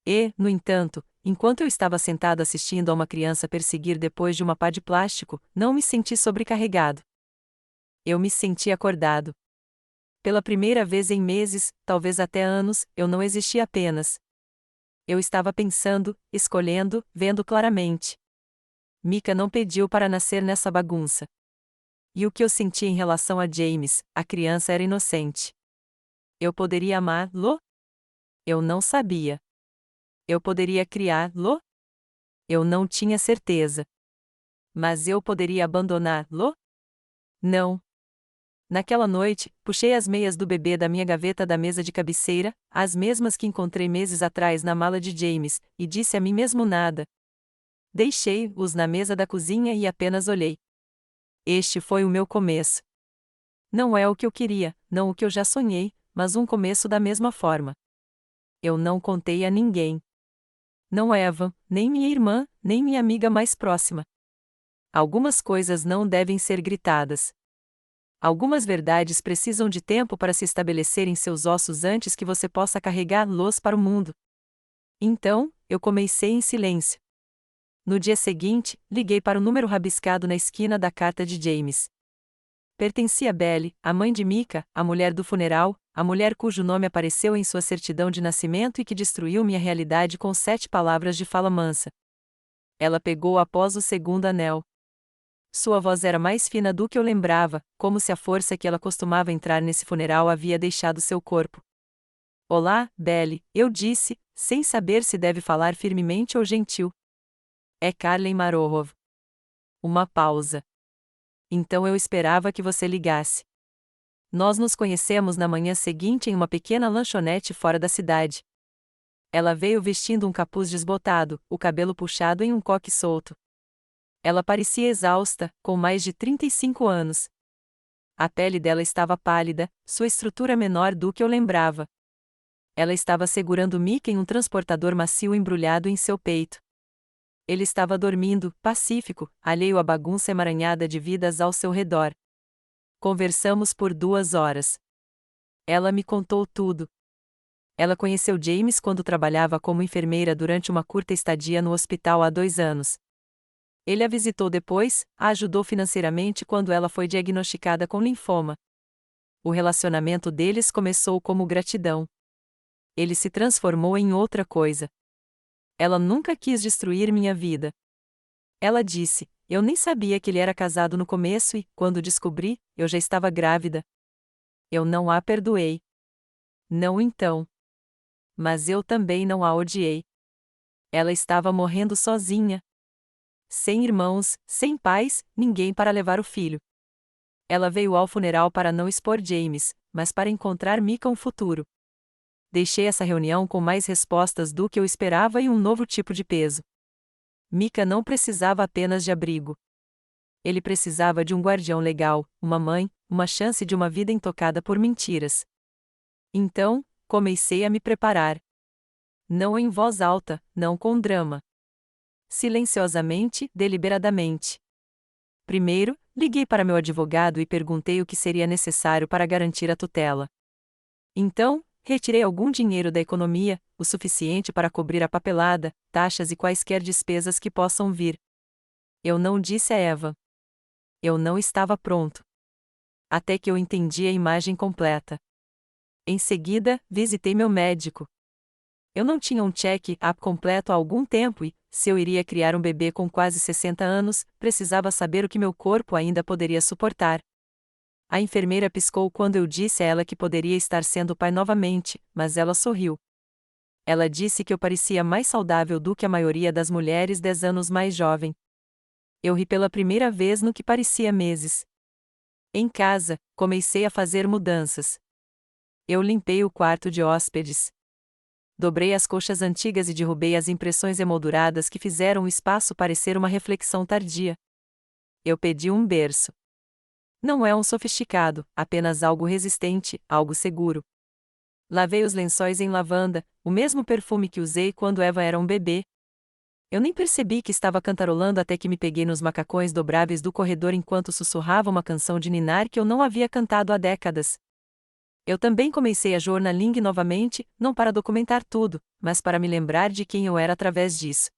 E, no entanto, enquanto eu estava sentado assistindo a uma criança perseguir depois de uma pá de plástico, não me senti sobrecarregado. Eu me senti acordado. Pela primeira vez em meses, talvez até anos, eu não existia apenas. Eu estava pensando, escolhendo, vendo claramente. Micah não pediu para nascer nessa bagunça. E o que eu senti em relação a James, a criança era inocente. Eu poderia amá-lo? Eu não sabia. Eu poderia criá-lo? Eu não tinha certeza. Mas eu poderia abandoná-lo? Não. Naquela noite, puxei as meias do bebê da minha gaveta da mesa de cabeceira, as mesmas que encontrei meses atrás na mala de James, e disse a mim mesmo nada. Deixei-os na mesa da cozinha e apenas olhei. Este foi o meu começo. Não é o que eu queria, não o que eu já sonhei, mas um começo da mesma forma. Eu não contei a ninguém. Não Evan, nem minha irmã, nem minha amiga mais próxima. Algumas coisas não devem ser gritadas. Algumas verdades precisam de tempo para se estabelecer em seus ossos antes que você possa carregá-los para o mundo. Então, eu comecei em silêncio. No dia seguinte, liguei para o número rabiscado na esquina da carta de James. Pertencia a Belle, a mãe de Micah, a mulher do funeral, a mulher cujo nome apareceu em sua certidão de nascimento e que destruiu minha realidade com 7 palavras de fala mansa. Ela pegou após o segundo anel. Sua voz era mais fina do que eu lembrava, como se a força que ela costumava entrar nesse funeral havia deixado seu corpo. Olá, Belle, eu disse, sem saber se deve falar firmemente ou gentil. É Carlen Marohov. Uma pausa. Então eu esperava que você ligasse. Nós nos conhecemos na manhã seguinte em uma pequena lanchonete fora da cidade. Ela veio vestindo um capuz desbotado, o cabelo puxado em um coque solto. Ela parecia exausta, com mais de 35 anos. A pele dela estava pálida, sua estrutura menor do que eu lembrava. Ela estava segurando Micah em um transportador macio embrulhado em seu peito. Ele estava dormindo, pacífico, alheio à bagunça emaranhada de vidas ao seu redor. Conversamos por 2 horas. Ela me contou tudo. Ela conheceu James quando trabalhava como enfermeira durante uma curta estadia no hospital há 2 anos. Ele a visitou depois, a ajudou financeiramente quando ela foi diagnosticada com linfoma. O relacionamento deles começou como gratidão. Ele se transformou em outra coisa. Ela nunca quis destruir minha vida. Ela disse, eu nem sabia que ele era casado no começo e, quando descobri, eu já estava grávida. Eu não a perdoei. Não então. Mas eu também não a odiei. Ela estava morrendo sozinha. Sem irmãos, sem pais, ninguém para levar o filho. Ela veio ao funeral para não expor James, mas para encontrar Micah um futuro. Deixei essa reunião com mais respostas do que eu esperava e um novo tipo de peso. Micah não precisava apenas de abrigo. Ele precisava de um guardião legal, uma mãe, uma chance de uma vida intocada por mentiras. Então, comecei a me preparar. Não em voz alta, não com drama. Silenciosamente, deliberadamente. Primeiro, liguei para meu advogado e perguntei o que seria necessário para garantir a tutela. Então, retirei algum dinheiro da economia, o suficiente para cobrir a papelada, taxas e quaisquer despesas que possam vir. Eu não disse a Eva. Eu não estava pronto. Até que eu entendi a imagem completa. Em seguida, visitei meu médico. Eu não tinha um check-up completo há algum tempo e, se eu iria criar um bebê com quase 60 anos, precisava saber o que meu corpo ainda poderia suportar. A enfermeira piscou quando eu disse a ela que poderia estar sendo pai novamente, mas ela sorriu. Ela disse que eu parecia mais saudável do que a maioria das mulheres 10 anos mais jovem. Eu ri pela primeira vez no que parecia meses. Em casa, comecei a fazer mudanças. Eu limpei o quarto de hóspedes. Dobrei as colchas antigas e derrubei as impressões emolduradas que fizeram o espaço parecer uma reflexão tardia. Eu pedi um berço. Não é um sofisticado, apenas algo resistente, algo seguro. Lavei os lençóis em lavanda, o mesmo perfume que usei quando Eva era um bebê. Eu nem percebi que estava cantarolando até que me peguei nos macacões dobráveis do corredor enquanto sussurrava uma canção de ninar que eu não havia cantado há décadas. Eu também comecei a journaling novamente, não para documentar tudo, mas para me lembrar de quem eu era através disso.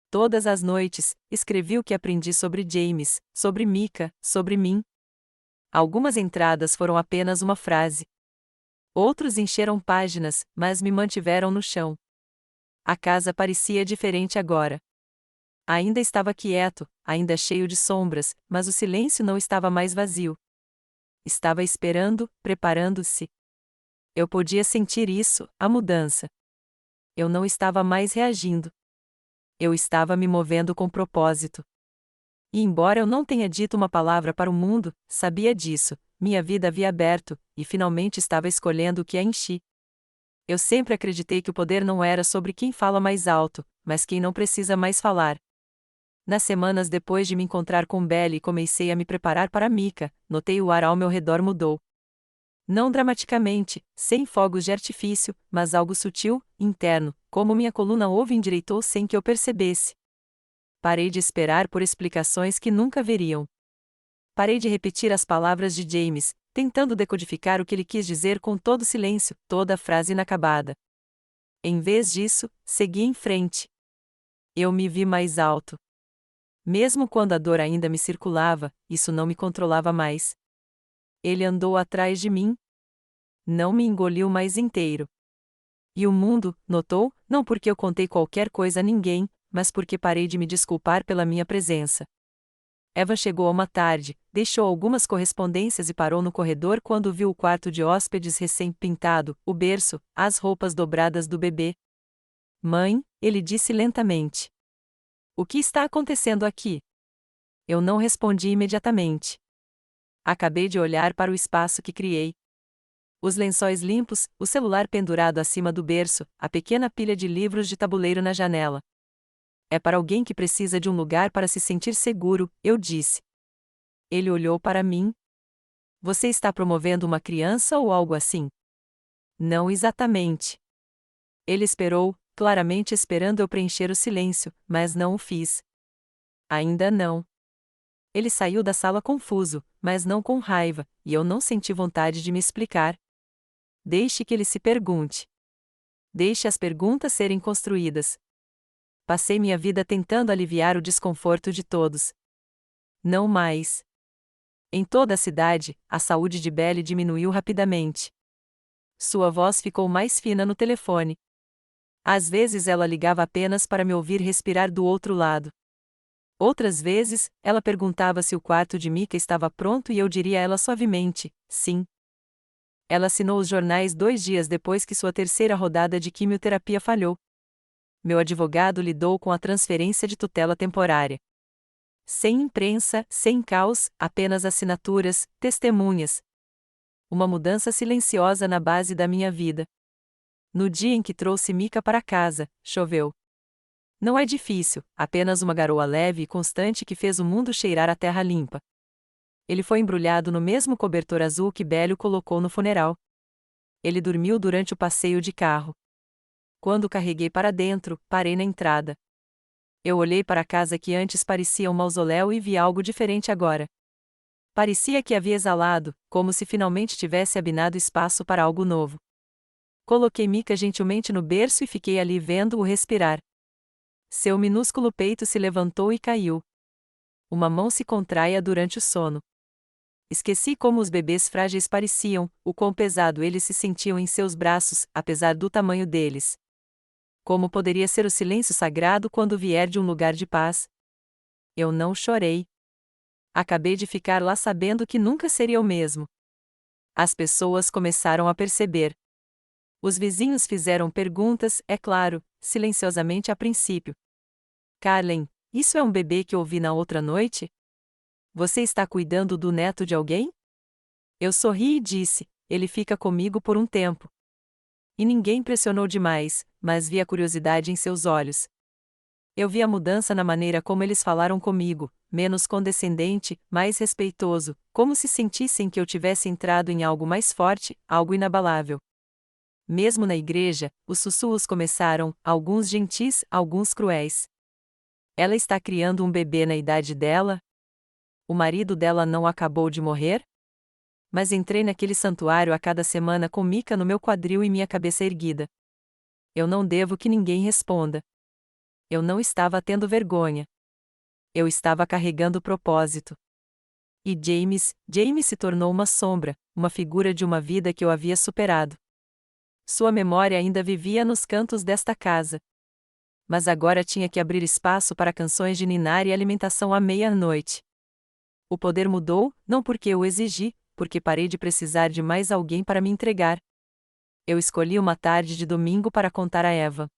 Todas as noites, escrevi o que aprendi sobre James, sobre Micah, sobre mim. Algumas entradas foram apenas uma frase. Outros encheram páginas, mas me mantiveram no chão. A casa parecia diferente agora. Ainda estava quieto, ainda cheio de sombras, mas o silêncio não estava mais vazio. Estava esperando, preparando-se. Eu podia sentir isso, a mudança. Eu não estava mais reagindo. Eu estava me movendo com propósito. E embora eu não tenha dito uma palavra para o mundo, sabia disso, minha vida havia aberto, e finalmente estava escolhendo o que a enchi. Eu sempre acreditei que o poder não era sobre quem fala mais alto, mas quem não precisa mais falar. Nas semanas depois de me encontrar com Belly e comecei a me preparar para Micah, notei o ar ao meu redor mudou. Não dramaticamente, sem fogos de artifício, mas algo sutil, interno, como minha coluna ouve endireitou sem que eu percebesse. Parei de esperar por explicações que nunca veriam. Parei de repetir as palavras de James, tentando decodificar o que ele quis dizer com todo silêncio, toda a frase inacabada. Em vez disso, segui em frente. Eu me vi mais alto. Mesmo quando a dor ainda me circulava, isso não me controlava mais. Ele andou atrás de mim. Não me engoliu mais inteiro. E o mundo, notou, não porque eu contei qualquer coisa a ninguém, mas porque parei de me desculpar pela minha presença. Eva chegou uma tarde, deixou algumas correspondências e parou no corredor quando viu o quarto de hóspedes recém-pintado, o berço, as roupas dobradas do bebê. Mãe, ele disse lentamente. O que está acontecendo aqui? Eu não respondi imediatamente. Acabei de olhar para o espaço que criei. Os lençóis limpos, o celular pendurado acima do berço, a pequena pilha de livros de tabuleiro na janela. É para alguém que precisa de um lugar para se sentir seguro, eu disse. Ele olhou para mim. Você está promovendo uma criança ou algo assim? Não exatamente. Ele esperou, claramente esperando eu preencher o silêncio, mas não o fiz. Ainda não. Ele saiu da sala confuso, mas não com raiva, e eu não senti vontade de me explicar. Deixe que ele se pergunte. Deixe as perguntas serem construídas. Passei minha vida tentando aliviar o desconforto de todos. Não mais. Em toda a cidade, a saúde de Belly diminuiu rapidamente. Sua voz ficou mais fina no telefone. Às vezes ela ligava apenas para me ouvir respirar do outro lado. Outras vezes, ela perguntava se o quarto de Micah estava pronto e eu diria a ela suavemente, sim. Ela assinou os jornais 2 dias depois que sua terceira rodada de quimioterapia falhou. Meu advogado lidou com a transferência de tutela temporária. Sem imprensa, sem caos, apenas assinaturas, testemunhas. Uma mudança silenciosa na base da minha vida. No dia em que trouxe Micah para casa, choveu. Não é difícil, apenas uma garoa leve e constante que fez o mundo cheirar a terra limpa. Ele foi embrulhado no mesmo cobertor azul que Belly colocou no funeral. Ele dormiu durante o passeio de carro. Quando carreguei para dentro, parei na entrada. Eu olhei para a casa que antes parecia um mausoléu e vi algo diferente agora. Parecia que havia exalado, como se finalmente tivesse abinado espaço para algo novo. Coloquei Mika gentilmente no berço e fiquei ali vendo-o respirar. Seu minúsculo peito se levantou e caiu. Uma mão se contraía durante o sono. Esqueci como os bebês frágeis pareciam, o quão pesado eles se sentiam em seus braços, apesar do tamanho deles. Como poderia ser o silêncio sagrado quando vier de um lugar de paz? Eu não chorei. Acabei de ficar lá sabendo que nunca seria o mesmo. As pessoas começaram a perceber. Os vizinhos fizeram perguntas, é claro, silenciosamente a princípio. Carlen, isso é um bebê que ouvi na outra noite? Você está cuidando do neto de alguém? Eu sorri e disse, ele fica comigo por um tempo. E ninguém pressionou demais, mas vi a curiosidade em seus olhos. Eu vi a mudança na maneira como eles falaram comigo, menos condescendente, mais respeitoso, como se sentissem que eu tivesse entrado em algo mais forte, algo inabalável. Mesmo na igreja, os sussurros começaram, alguns gentis, alguns cruéis. Ela está criando um bebê na idade dela? O marido dela não acabou de morrer? Mas entrei naquele santuário a cada semana com Mika no meu quadril e minha cabeça erguida. Eu não devo que ninguém responda. Eu não estava tendo vergonha. Eu estava carregando propósito. E James se tornou uma sombra, uma figura de uma vida que eu havia superado. Sua memória ainda vivia nos cantos desta casa. Mas agora tinha que abrir espaço para canções de ninar e alimentação à meia-noite. O poder mudou, não porque eu exigi, porque parei de precisar de mais alguém para me entregar. Eu escolhi uma tarde de domingo para contar a Eva.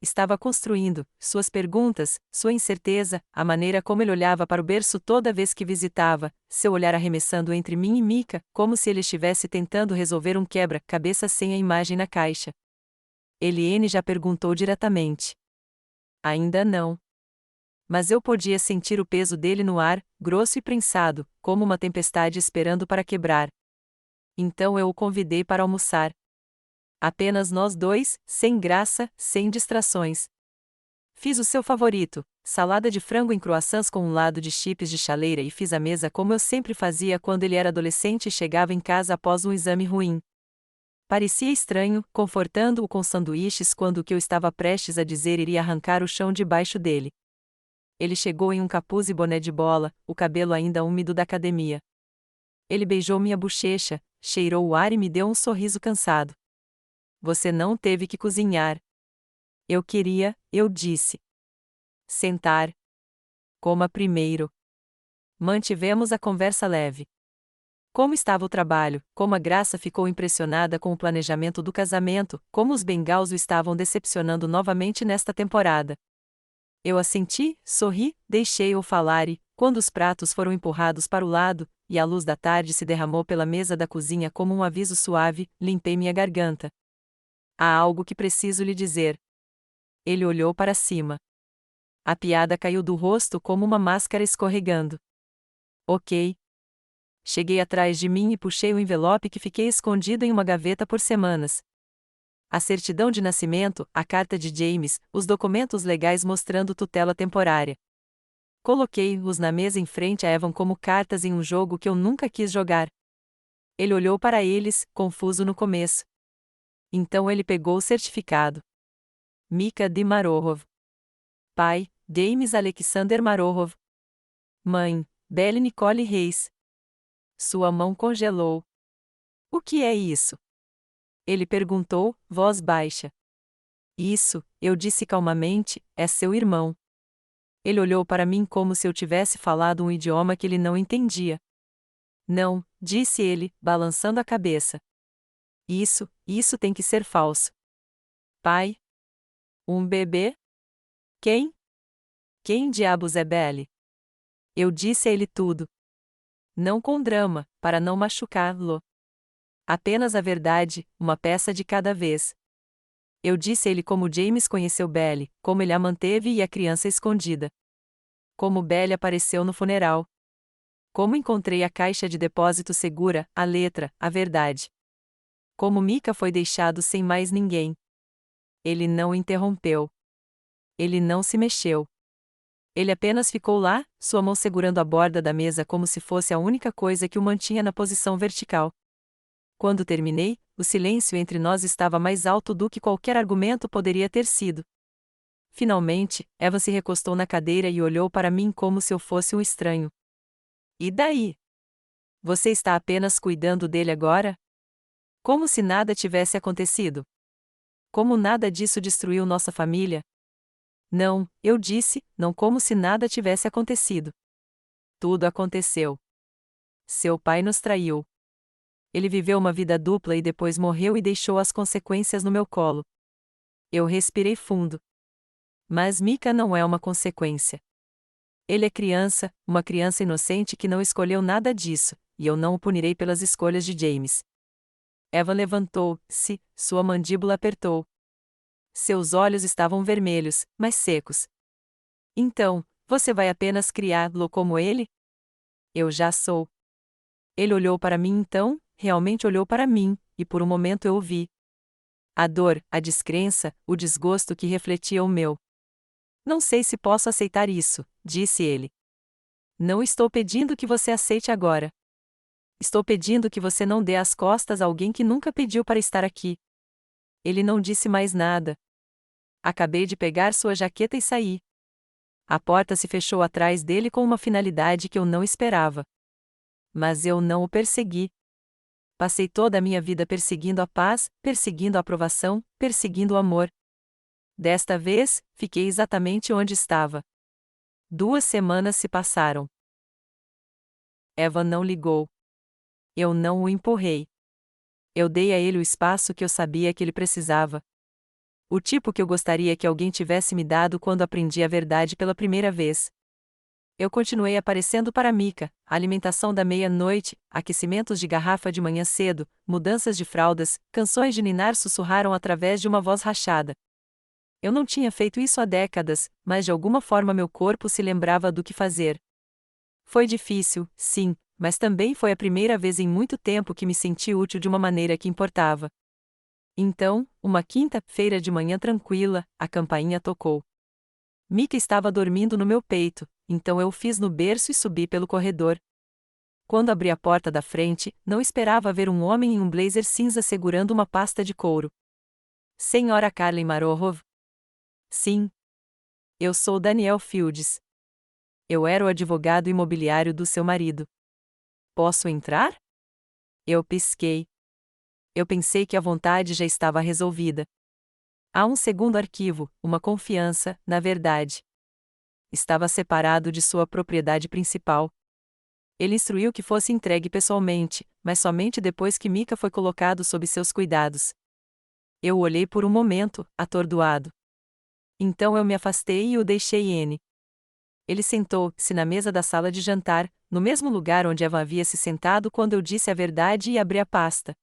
Estava construindo, suas perguntas, sua incerteza, a maneira como ele olhava para o berço toda vez que visitava, seu olhar arremessando entre mim e Mika, como se ele estivesse tentando resolver um quebra-cabeça sem a imagem na caixa. Eliane já perguntou diretamente. Ainda não. Mas eu podia sentir o peso dele no ar, grosso e prensado, como uma tempestade esperando para quebrar. Então eu o convidei para almoçar. Apenas nós dois, sem graça, sem distrações. Fiz o seu favorito, salada de frango em croissants com um lado de chips de chaleira e fiz a mesa como eu sempre fazia quando ele era adolescente e chegava em casa após um exame ruim. Parecia estranho, confortando-o com sanduíches quando o que eu estava prestes a dizer iria arrancar o chão debaixo dele. Ele chegou em um capuz e boné de bola, o cabelo ainda úmido da academia. Ele beijou minha bochecha, cheirou o ar e me deu um sorriso cansado. Você não teve que cozinhar. Eu queria, eu disse. Sentar. Coma primeiro. Mantivemos a conversa leve. Como estava o trabalho, como a Graça ficou impressionada com o planejamento do casamento, como os Bengals o estavam decepcionando novamente nesta temporada. Eu assenti, sorri, deixei-o falar e, quando os pratos foram empurrados para o lado, e a luz da tarde se derramou pela mesa da cozinha como um aviso suave, limpei minha garganta. Há algo que preciso lhe dizer. Ele olhou para cima. A piada caiu do rosto como uma máscara escorregando. Ok. Cheguei atrás de mim e puxei o envelope que fiquei escondido em uma gaveta por semanas. A certidão de nascimento, a carta de James, os documentos legais mostrando tutela temporária. Coloquei-os na mesa em frente a Evan como cartas em um jogo que eu nunca quis jogar. Ele olhou para eles, confuso no começo. Então ele pegou o certificado. Mika de Marohov. Pai, James Alexander Marohov. Mãe, Belle Nicole Reis. Sua mão congelou. O que é isso? Ele perguntou, voz baixa. Isso, eu disse calmamente, é seu irmão. Ele olhou para mim como se eu tivesse falado um idioma que ele não entendia. Não, disse ele, balançando a cabeça. Isso tem que ser falso. Pai? Um bebê? Quem? Quem diabos é Belle? Eu disse a ele tudo. Não com drama, para não machucá-lo. Apenas a verdade, uma peça de cada vez. Eu disse a ele como James conheceu Belle, como ele a manteve e a criança escondida. Como Belle apareceu no funeral. Como encontrei a caixa de depósito segura, a letra, a verdade. Como Mika foi deixado sem mais ninguém. Ele não interrompeu. Ele não se mexeu. Ele apenas ficou lá, sua mão segurando a borda da mesa como se fosse a única coisa que o mantinha na posição vertical. Quando terminei, o silêncio entre nós estava mais alto do que qualquer argumento poderia ter sido. Finalmente, Evan se recostou na cadeira e olhou para mim como se eu fosse um estranho. E daí? Você está apenas cuidando dele agora? Como se nada tivesse acontecido. Como nada disso destruiu nossa família? Não, eu disse, não como se nada tivesse acontecido. Tudo aconteceu. Seu pai nos traiu. Ele viveu uma vida dupla e depois morreu e deixou as consequências no meu colo. Eu respirei fundo. Mas Micah não é uma consequência. Ele é criança, uma criança inocente que não escolheu nada disso, e eu não o punirei pelas escolhas de James. Evan levantou-se, sua mandíbula apertou. Seus olhos estavam vermelhos, mas secos. Então, você vai apenas criá-lo como ele? Eu já sou. Ele olhou para mim então, realmente olhou para mim, e por um momento eu o vi. A dor, a descrença, o desgosto que refletia o meu. Não sei se posso aceitar isso, disse ele. Não estou pedindo que você aceite agora. Estou pedindo que você não dê as costas a alguém que nunca pediu para estar aqui. Ele não disse mais nada. Acabei de pegar sua jaqueta e saí. A porta se fechou atrás dele com uma finalidade que eu não esperava. Mas eu não o persegui. Passei toda a minha vida perseguindo a paz, perseguindo a aprovação, perseguindo o amor. Desta vez, fiquei exatamente onde estava. 2 semanas se passaram. Evan não ligou. Eu não o empurrei. Eu dei a ele o espaço que eu sabia que ele precisava. O tipo que eu gostaria que alguém tivesse me dado quando aprendi a verdade pela primeira vez. Eu continuei aparecendo para Micah, alimentação da meia-noite, aquecimentos de garrafa de manhã cedo, mudanças de fraldas, canções de ninar sussurraram através de uma voz rachada. Eu não tinha feito isso há décadas, mas de alguma forma meu corpo se lembrava do que fazer. Foi difícil, sim, mas também foi a primeira vez em muito tempo que me senti útil de uma maneira que importava. Então, uma quinta-feira de manhã tranquila, a campainha tocou. Micah estava dormindo no meu peito, então eu o fiz no berço e subi pelo corredor. Quando abri a porta da frente, não esperava ver um homem em um blazer cinza segurando uma pasta de couro. Senhora Carlin Marorov? Sim. Eu sou Daniel Fields. Eu era o advogado imobiliário do seu marido. Posso entrar? Eu pisquei. Eu pensei que a vontade já estava resolvida. Há um segundo arquivo, uma confiança, na verdade. Estava separado de sua propriedade principal. Ele instruiu que fosse entregue pessoalmente, mas somente depois que Micah foi colocado sob seus cuidados. Eu o olhei por um momento, atordoado. Então eu me afastei e o deixei N. Ele sentou-se na mesa da sala de jantar, no mesmo lugar onde Eva havia se sentado quando eu disse a verdade e abri a pasta.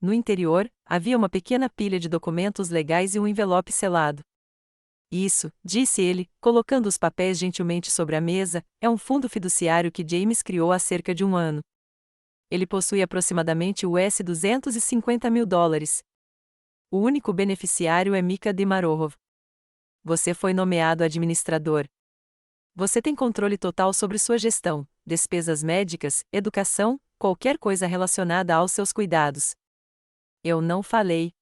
No interior, havia uma pequena pilha de documentos legais e um envelope selado. Isso, disse ele, colocando os papéis gentilmente sobre a mesa, é um fundo fiduciário que James criou há cerca de um ano. Ele possui aproximadamente US$ 250 mil. O único beneficiário é Micah Dimarorov. Você foi nomeado administrador. Você tem controle total sobre sua gestão, despesas médicas, educação, qualquer coisa relacionada aos seus cuidados. Eu não falei.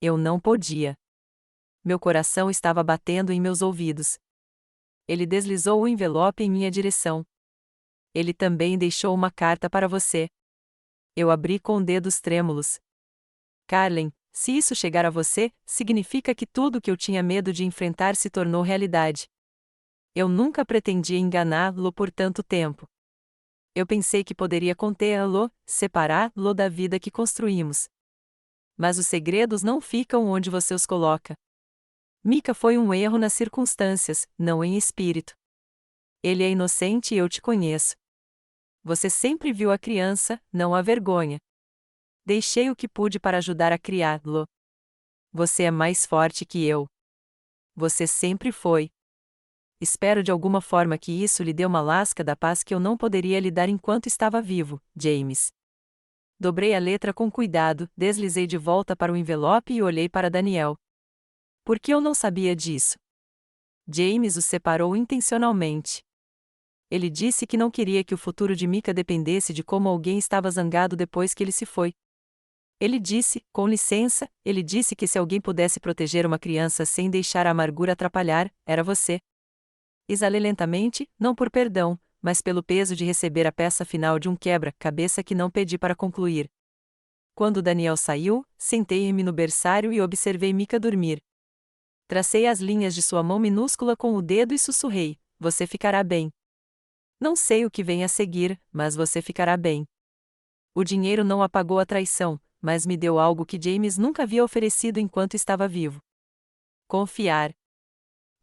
Eu não podia. Meu coração estava batendo em meus ouvidos. Ele deslizou o envelope em minha direção. Ele também deixou uma carta para você. Eu abri com dedos trêmulos. Carlin, se isso chegar a você, significa que tudo o que eu tinha medo de enfrentar se tornou realidade. Eu nunca pretendi enganá-lo por tanto tempo. Eu pensei que poderia contê-lo, separá-lo da vida que construímos. Mas os segredos não ficam onde você os coloca. Micah foi um erro nas circunstâncias, não em espírito. Ele é inocente e eu te conheço. Você sempre viu a criança, não a vergonha. Deixei o que pude para ajudar a criá-lo. Você é mais forte que eu. Você sempre foi. Espero de alguma forma que isso lhe dê uma lasca da paz que eu não poderia lhe dar enquanto estava vivo, James. Dobrei a letra com cuidado, deslizei de volta para o envelope e olhei para Daniel. Por que eu não sabia disso? James os separou intencionalmente. Ele disse que não queria que o futuro de Micah dependesse de como alguém estava zangado depois que ele se foi. Ele disse, com licença, ele disse que se alguém pudesse proteger uma criança sem deixar a amargura atrapalhar, era você. Exalei lentamente, não por perdão, mas pelo peso de receber a peça final de um quebra-cabeça que não pedi para concluir. Quando Daniel saiu, sentei-me no berçário e observei Micah dormir. Tracei as linhas de sua mão minúscula com o dedo e sussurrei: você ficará bem. Não sei o que vem a seguir, mas você ficará bem. O dinheiro não apagou a traição, mas me deu algo que James nunca havia oferecido enquanto estava vivo. Confiar.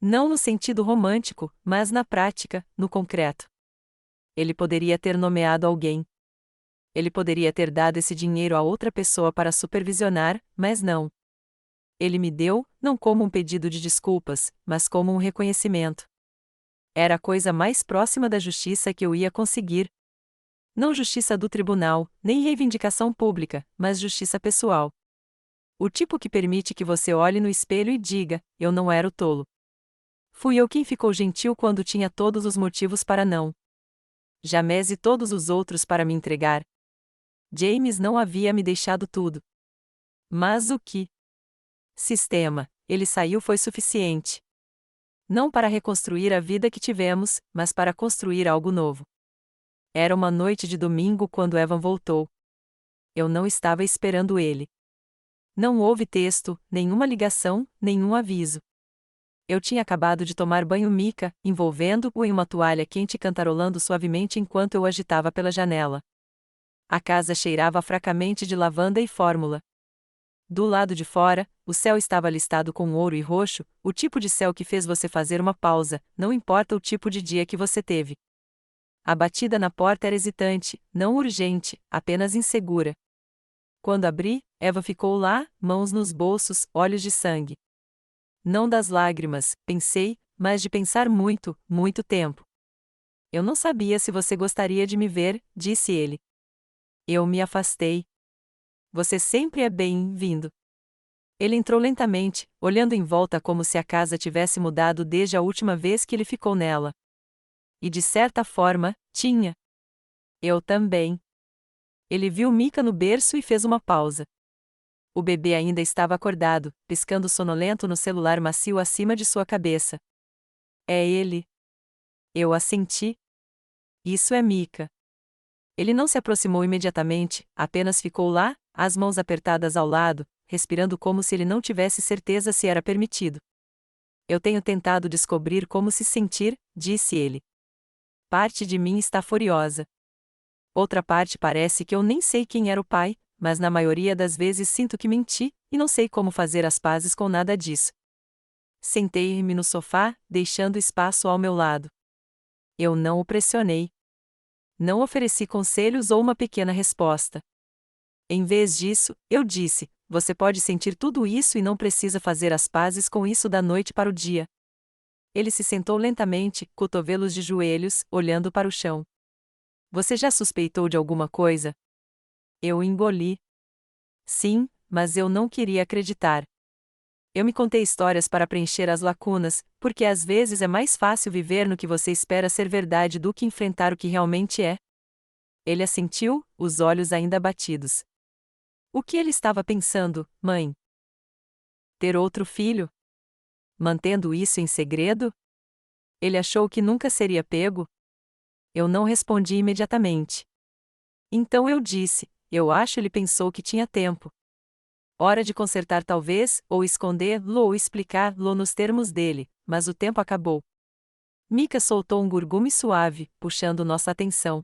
Não no sentido romântico, mas na prática, no concreto. Ele poderia ter nomeado alguém. Ele poderia ter dado esse dinheiro a outra pessoa para supervisionar, mas não. Ele me deu, não como um pedido de desculpas, mas como um reconhecimento. Era a coisa mais próxima da justiça que eu ia conseguir. Não justiça do tribunal, nem reivindicação pública, mas justiça pessoal. O tipo que permite que você olhe no espelho e diga: eu não era o tolo. Fui eu quem ficou gentil quando tinha todos os motivos para não. Jamais e todos os outros para me entregar. James não havia me deixado tudo. Mas o que? Sistema, ele saiu foi suficiente. Não para reconstruir a vida que tivemos, mas para construir algo novo. Era uma noite de domingo quando Evan voltou. Eu não estava esperando ele. Não houve texto, nenhuma ligação, nenhum aviso. Eu tinha acabado de tomar banho Micah, envolvendo-o em uma toalha quente e cantarolando suavemente enquanto eu o agitava pela janela. A casa cheirava fracamente de lavanda e fórmula. Do lado de fora, o céu estava listado com ouro e roxo, o tipo de céu que fez você fazer uma pausa, não importa o tipo de dia que você teve. A batida na porta era hesitante, não urgente, apenas insegura. Quando abri, Eva ficou lá, mãos nos bolsos, olhos de sangue. Não das lágrimas, pensei, mas de pensar muito, muito tempo. Eu não sabia se você gostaria de me ver, disse ele. Eu me afastei. Você sempre é bem-vindo. Ele entrou lentamente, olhando em volta como se a casa tivesse mudado desde a última vez que ele ficou nela. E de certa forma, tinha. Eu também. Ele viu Micah no berço e fez uma pausa. O bebê ainda estava acordado, piscando sonolento no celular macio acima de sua cabeça. É ele. Eu assenti. Isso é Micah. Ele não se aproximou imediatamente, apenas ficou lá, as mãos apertadas ao lado, respirando como se ele não tivesse certeza se era permitido. Eu tenho tentado descobrir como se sentir, disse ele. Parte de mim está furiosa. Outra parte parece que eu nem sei quem era o pai, mas na maioria das vezes sinto que menti, e não sei como fazer as pazes com nada disso. Sentei-me no sofá, deixando espaço ao meu lado. Eu não o pressionei. Não ofereci conselhos ou uma pequena resposta. Em vez disso, eu disse: você pode sentir tudo isso e não precisa fazer as pazes com isso da noite para o dia. Ele se sentou lentamente, cotovelos de joelhos, olhando para o chão. Você já suspeitou de alguma coisa? Eu engoli. Sim, mas eu não queria acreditar. Eu me contei histórias para preencher as lacunas, porque às vezes é mais fácil viver no que você espera ser verdade do que enfrentar o que realmente é. Ele assentiu, os olhos ainda batidos. O que ele estava pensando, mãe? Ter outro filho? Mantendo isso em segredo? Ele achou que nunca seria pego? Eu não respondi imediatamente. Então eu disse: eu acho ele pensou que tinha tempo. Hora de consertar talvez, ou esconder-lo ou explicar-lo nos termos dele, mas o tempo acabou. Micah soltou um gurgume suave, puxando nossa atenção.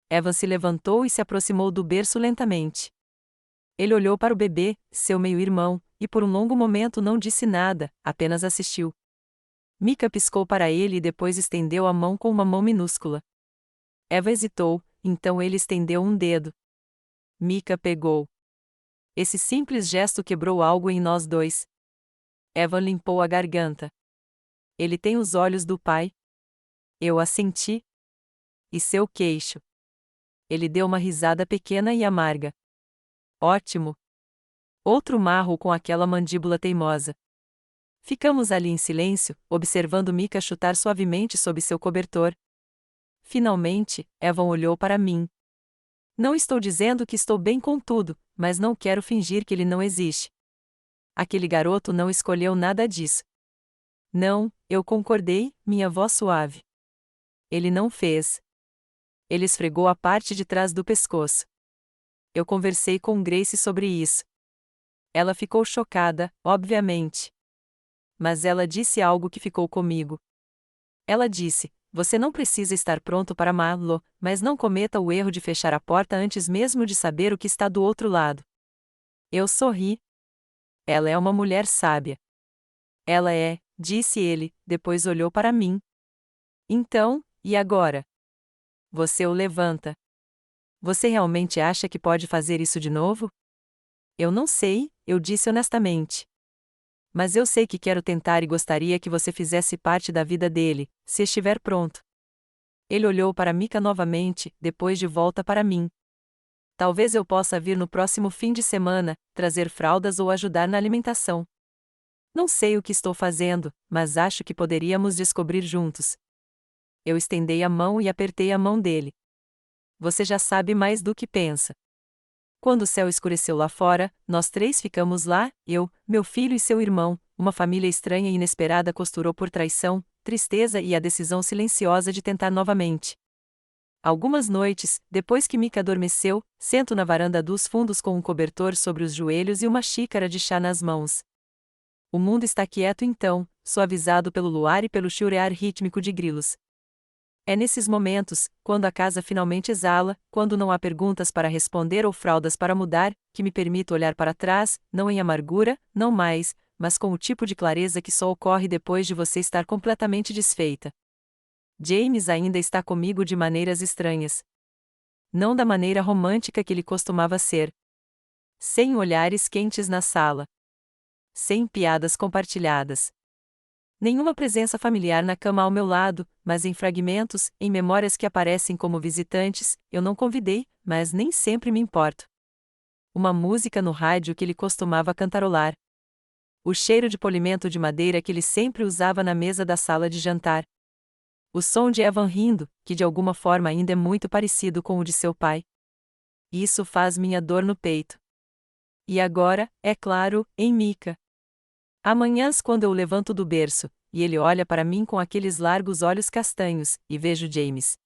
Evan se levantou e se aproximou do berço lentamente. Ele olhou para o bebê, seu meio-irmão, e por um longo momento não disse nada, apenas assistiu. Micah piscou para ele e depois estendeu a mão com uma mão minúscula. Eva hesitou, então ele estendeu um dedo. Micah pegou. Esse simples gesto quebrou algo em nós dois. Eva limpou a garganta. Ele tem os olhos do pai. Eu assenti. E seu queixo. Ele deu uma risada pequena e amarga. Ótimo. Outro marro com aquela mandíbula teimosa. Ficamos ali em silêncio, observando Mika chutar suavemente sob seu cobertor. Finalmente, Evan olhou para mim. Não estou dizendo que estou bem com tudo, mas não quero fingir que ele não existe. Aquele garoto não escolheu nada disso. Não, eu concordei, minha voz suave. Ele não fez. Ele esfregou a parte de trás do pescoço. Eu conversei com Grace sobre isso. Ela ficou chocada, obviamente. Mas ela disse algo que ficou comigo. Ela disse: você não precisa estar pronto para amá-lo, mas não cometa o erro de fechar a porta antes mesmo de saber o que está do outro lado. Eu sorri. Ela é uma mulher sábia. Ela é, disse ele, depois olhou para mim. Então, e agora? Você o levanta. Você realmente acha que pode fazer isso de novo? Eu não sei, eu disse honestamente. Mas eu sei que quero tentar e gostaria que você fizesse parte da vida dele, se estiver pronto. Ele olhou para Mika novamente, depois de volta para mim. Talvez eu possa vir no próximo fim de semana, trazer fraldas ou ajudar na alimentação. Não sei o que estou fazendo, mas acho que poderíamos descobrir juntos. Eu estendei a mão e apertei a mão dele. Você já sabe mais do que pensa. Quando o céu escureceu lá fora, nós três ficamos lá, eu, meu filho e seu irmão, uma família estranha e inesperada costurou por traição, tristeza e a decisão silenciosa de tentar novamente. Algumas noites, depois que Mika adormeceu, sento na varanda dos fundos com um cobertor sobre os joelhos e uma xícara de chá nas mãos. O mundo está quieto então, suavizado pelo luar e pelo chiurear rítmico de grilos. É nesses momentos, quando a casa finalmente exala, quando não há perguntas para responder ou fraldas para mudar, que me permito olhar para trás, não em amargura, não mais, mas com o tipo de clareza que só ocorre depois de você estar completamente desfeita. James ainda está comigo de maneiras estranhas. Não da maneira romântica que ele costumava ser. Sem olhares quentes na sala. Sem piadas compartilhadas. Nenhuma presença familiar na cama ao meu lado, mas em fragmentos, em memórias que aparecem como visitantes, eu não convidei, mas nem sempre me importo. Uma música no rádio que ele costumava cantarolar. O cheiro de polimento de madeira que ele sempre usava na mesa da sala de jantar. O som de Evan rindo, que de alguma forma ainda é muito parecido com o de seu pai. Isso faz minha dor no peito. E agora, é claro, em Mika. Há manhãs quando eu levanto do berço, e ele olha para mim com aqueles largos olhos castanhos, e vejo James.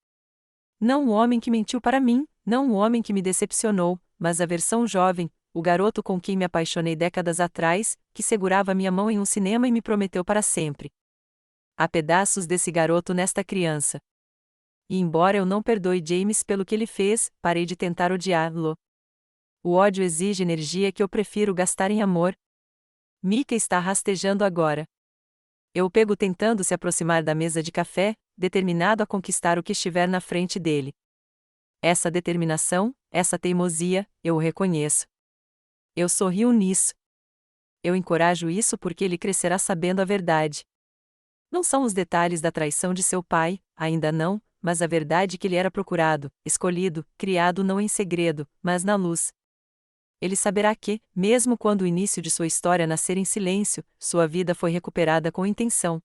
Não o homem que mentiu para mim, não o homem que me decepcionou, mas a versão jovem, o garoto com quem me apaixonei décadas atrás, que segurava minha mão em um cinema e me prometeu para sempre. Há pedaços desse garoto nesta criança. E embora eu não perdoe James pelo que ele fez, parei de tentar odiá-lo. O ódio exige energia que eu prefiro gastar em amor. Mika está rastejando agora. Eu o pego tentando se aproximar da mesa de café, determinado a conquistar o que estiver na frente dele. Essa determinação, essa teimosia, eu o reconheço. Eu sorrio nisso. Eu encorajo isso porque ele crescerá sabendo a verdade. Não são os detalhes da traição de seu pai, ainda não, mas a verdade que ele era procurado, escolhido, criado não em segredo, mas na luz. Ele saberá que, mesmo quando o início de sua história nascer em silêncio, sua vida foi recuperada com intenção.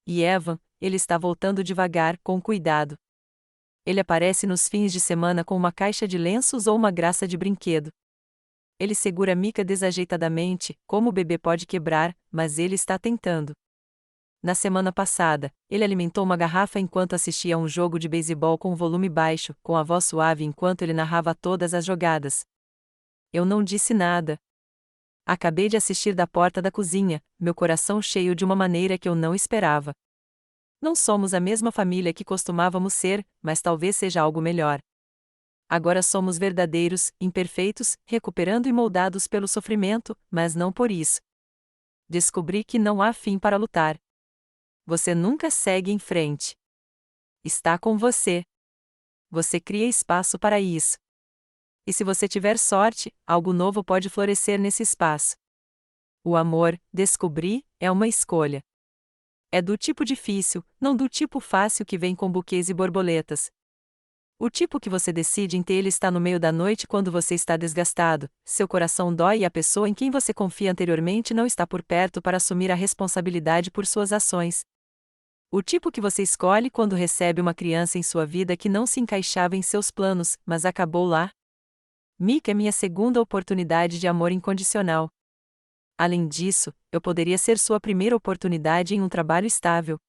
E Evan, ele está voltando devagar, com cuidado. Ele aparece nos fins de semana com uma caixa de lenços ou uma graça de brinquedo. Ele segura Mika desajeitadamente, como o bebê pode quebrar, mas ele está tentando. Na semana passada, ele alimentou uma garrafa enquanto assistia a um jogo de beisebol com volume baixo, com a voz suave enquanto ele narrava todas as jogadas. Eu não disse nada. Acabei de assistir da porta da cozinha, meu coração cheio de uma maneira que eu não esperava. Não somos a mesma família que costumávamos ser, mas talvez seja algo melhor. Agora somos verdadeiros, imperfeitos, recuperando e moldados pelo sofrimento, mas não por isso. Descobri que não há fim para lutar. Você nunca segue em frente. Está com você. Você cria espaço para isso. E se você tiver sorte, algo novo pode florescer nesse espaço. O amor, descobri, é uma escolha. É do tipo difícil, não do tipo fácil que vem com buquês e borboletas. O tipo que você decide em ter ele está no meio da noite quando você está desgastado, seu coração dói e a pessoa em quem você confia anteriormente não está por perto para assumir a responsabilidade por suas ações. O tipo que você escolhe quando recebe uma criança em sua vida que não se encaixava em seus planos, mas acabou lá. Mika é minha segunda oportunidade de amor incondicional. Além disso, eu poderia ser sua primeira oportunidade em um trabalho estável.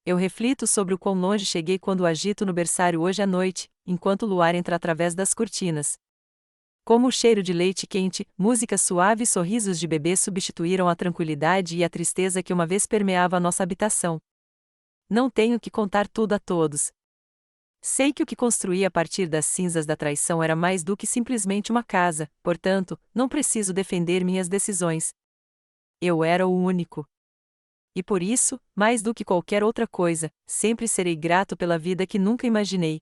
Eu reflito sobre o quão longe cheguei quando o agito no berçário hoje à noite, enquanto o luar entra através das cortinas. Como o cheiro de leite quente, música suave e sorrisos de bebê substituíram a tranquilidade e a tristeza que uma vez permeava a nossa habitação. Não tenho que contar tudo a todos. Sei que o que construí a partir das cinzas da traição era mais do que simplesmente uma casa, portanto, não preciso defender minhas decisões. Eu era o único. E por isso, mais do que qualquer outra coisa, sempre serei grato pela vida que nunca imaginei.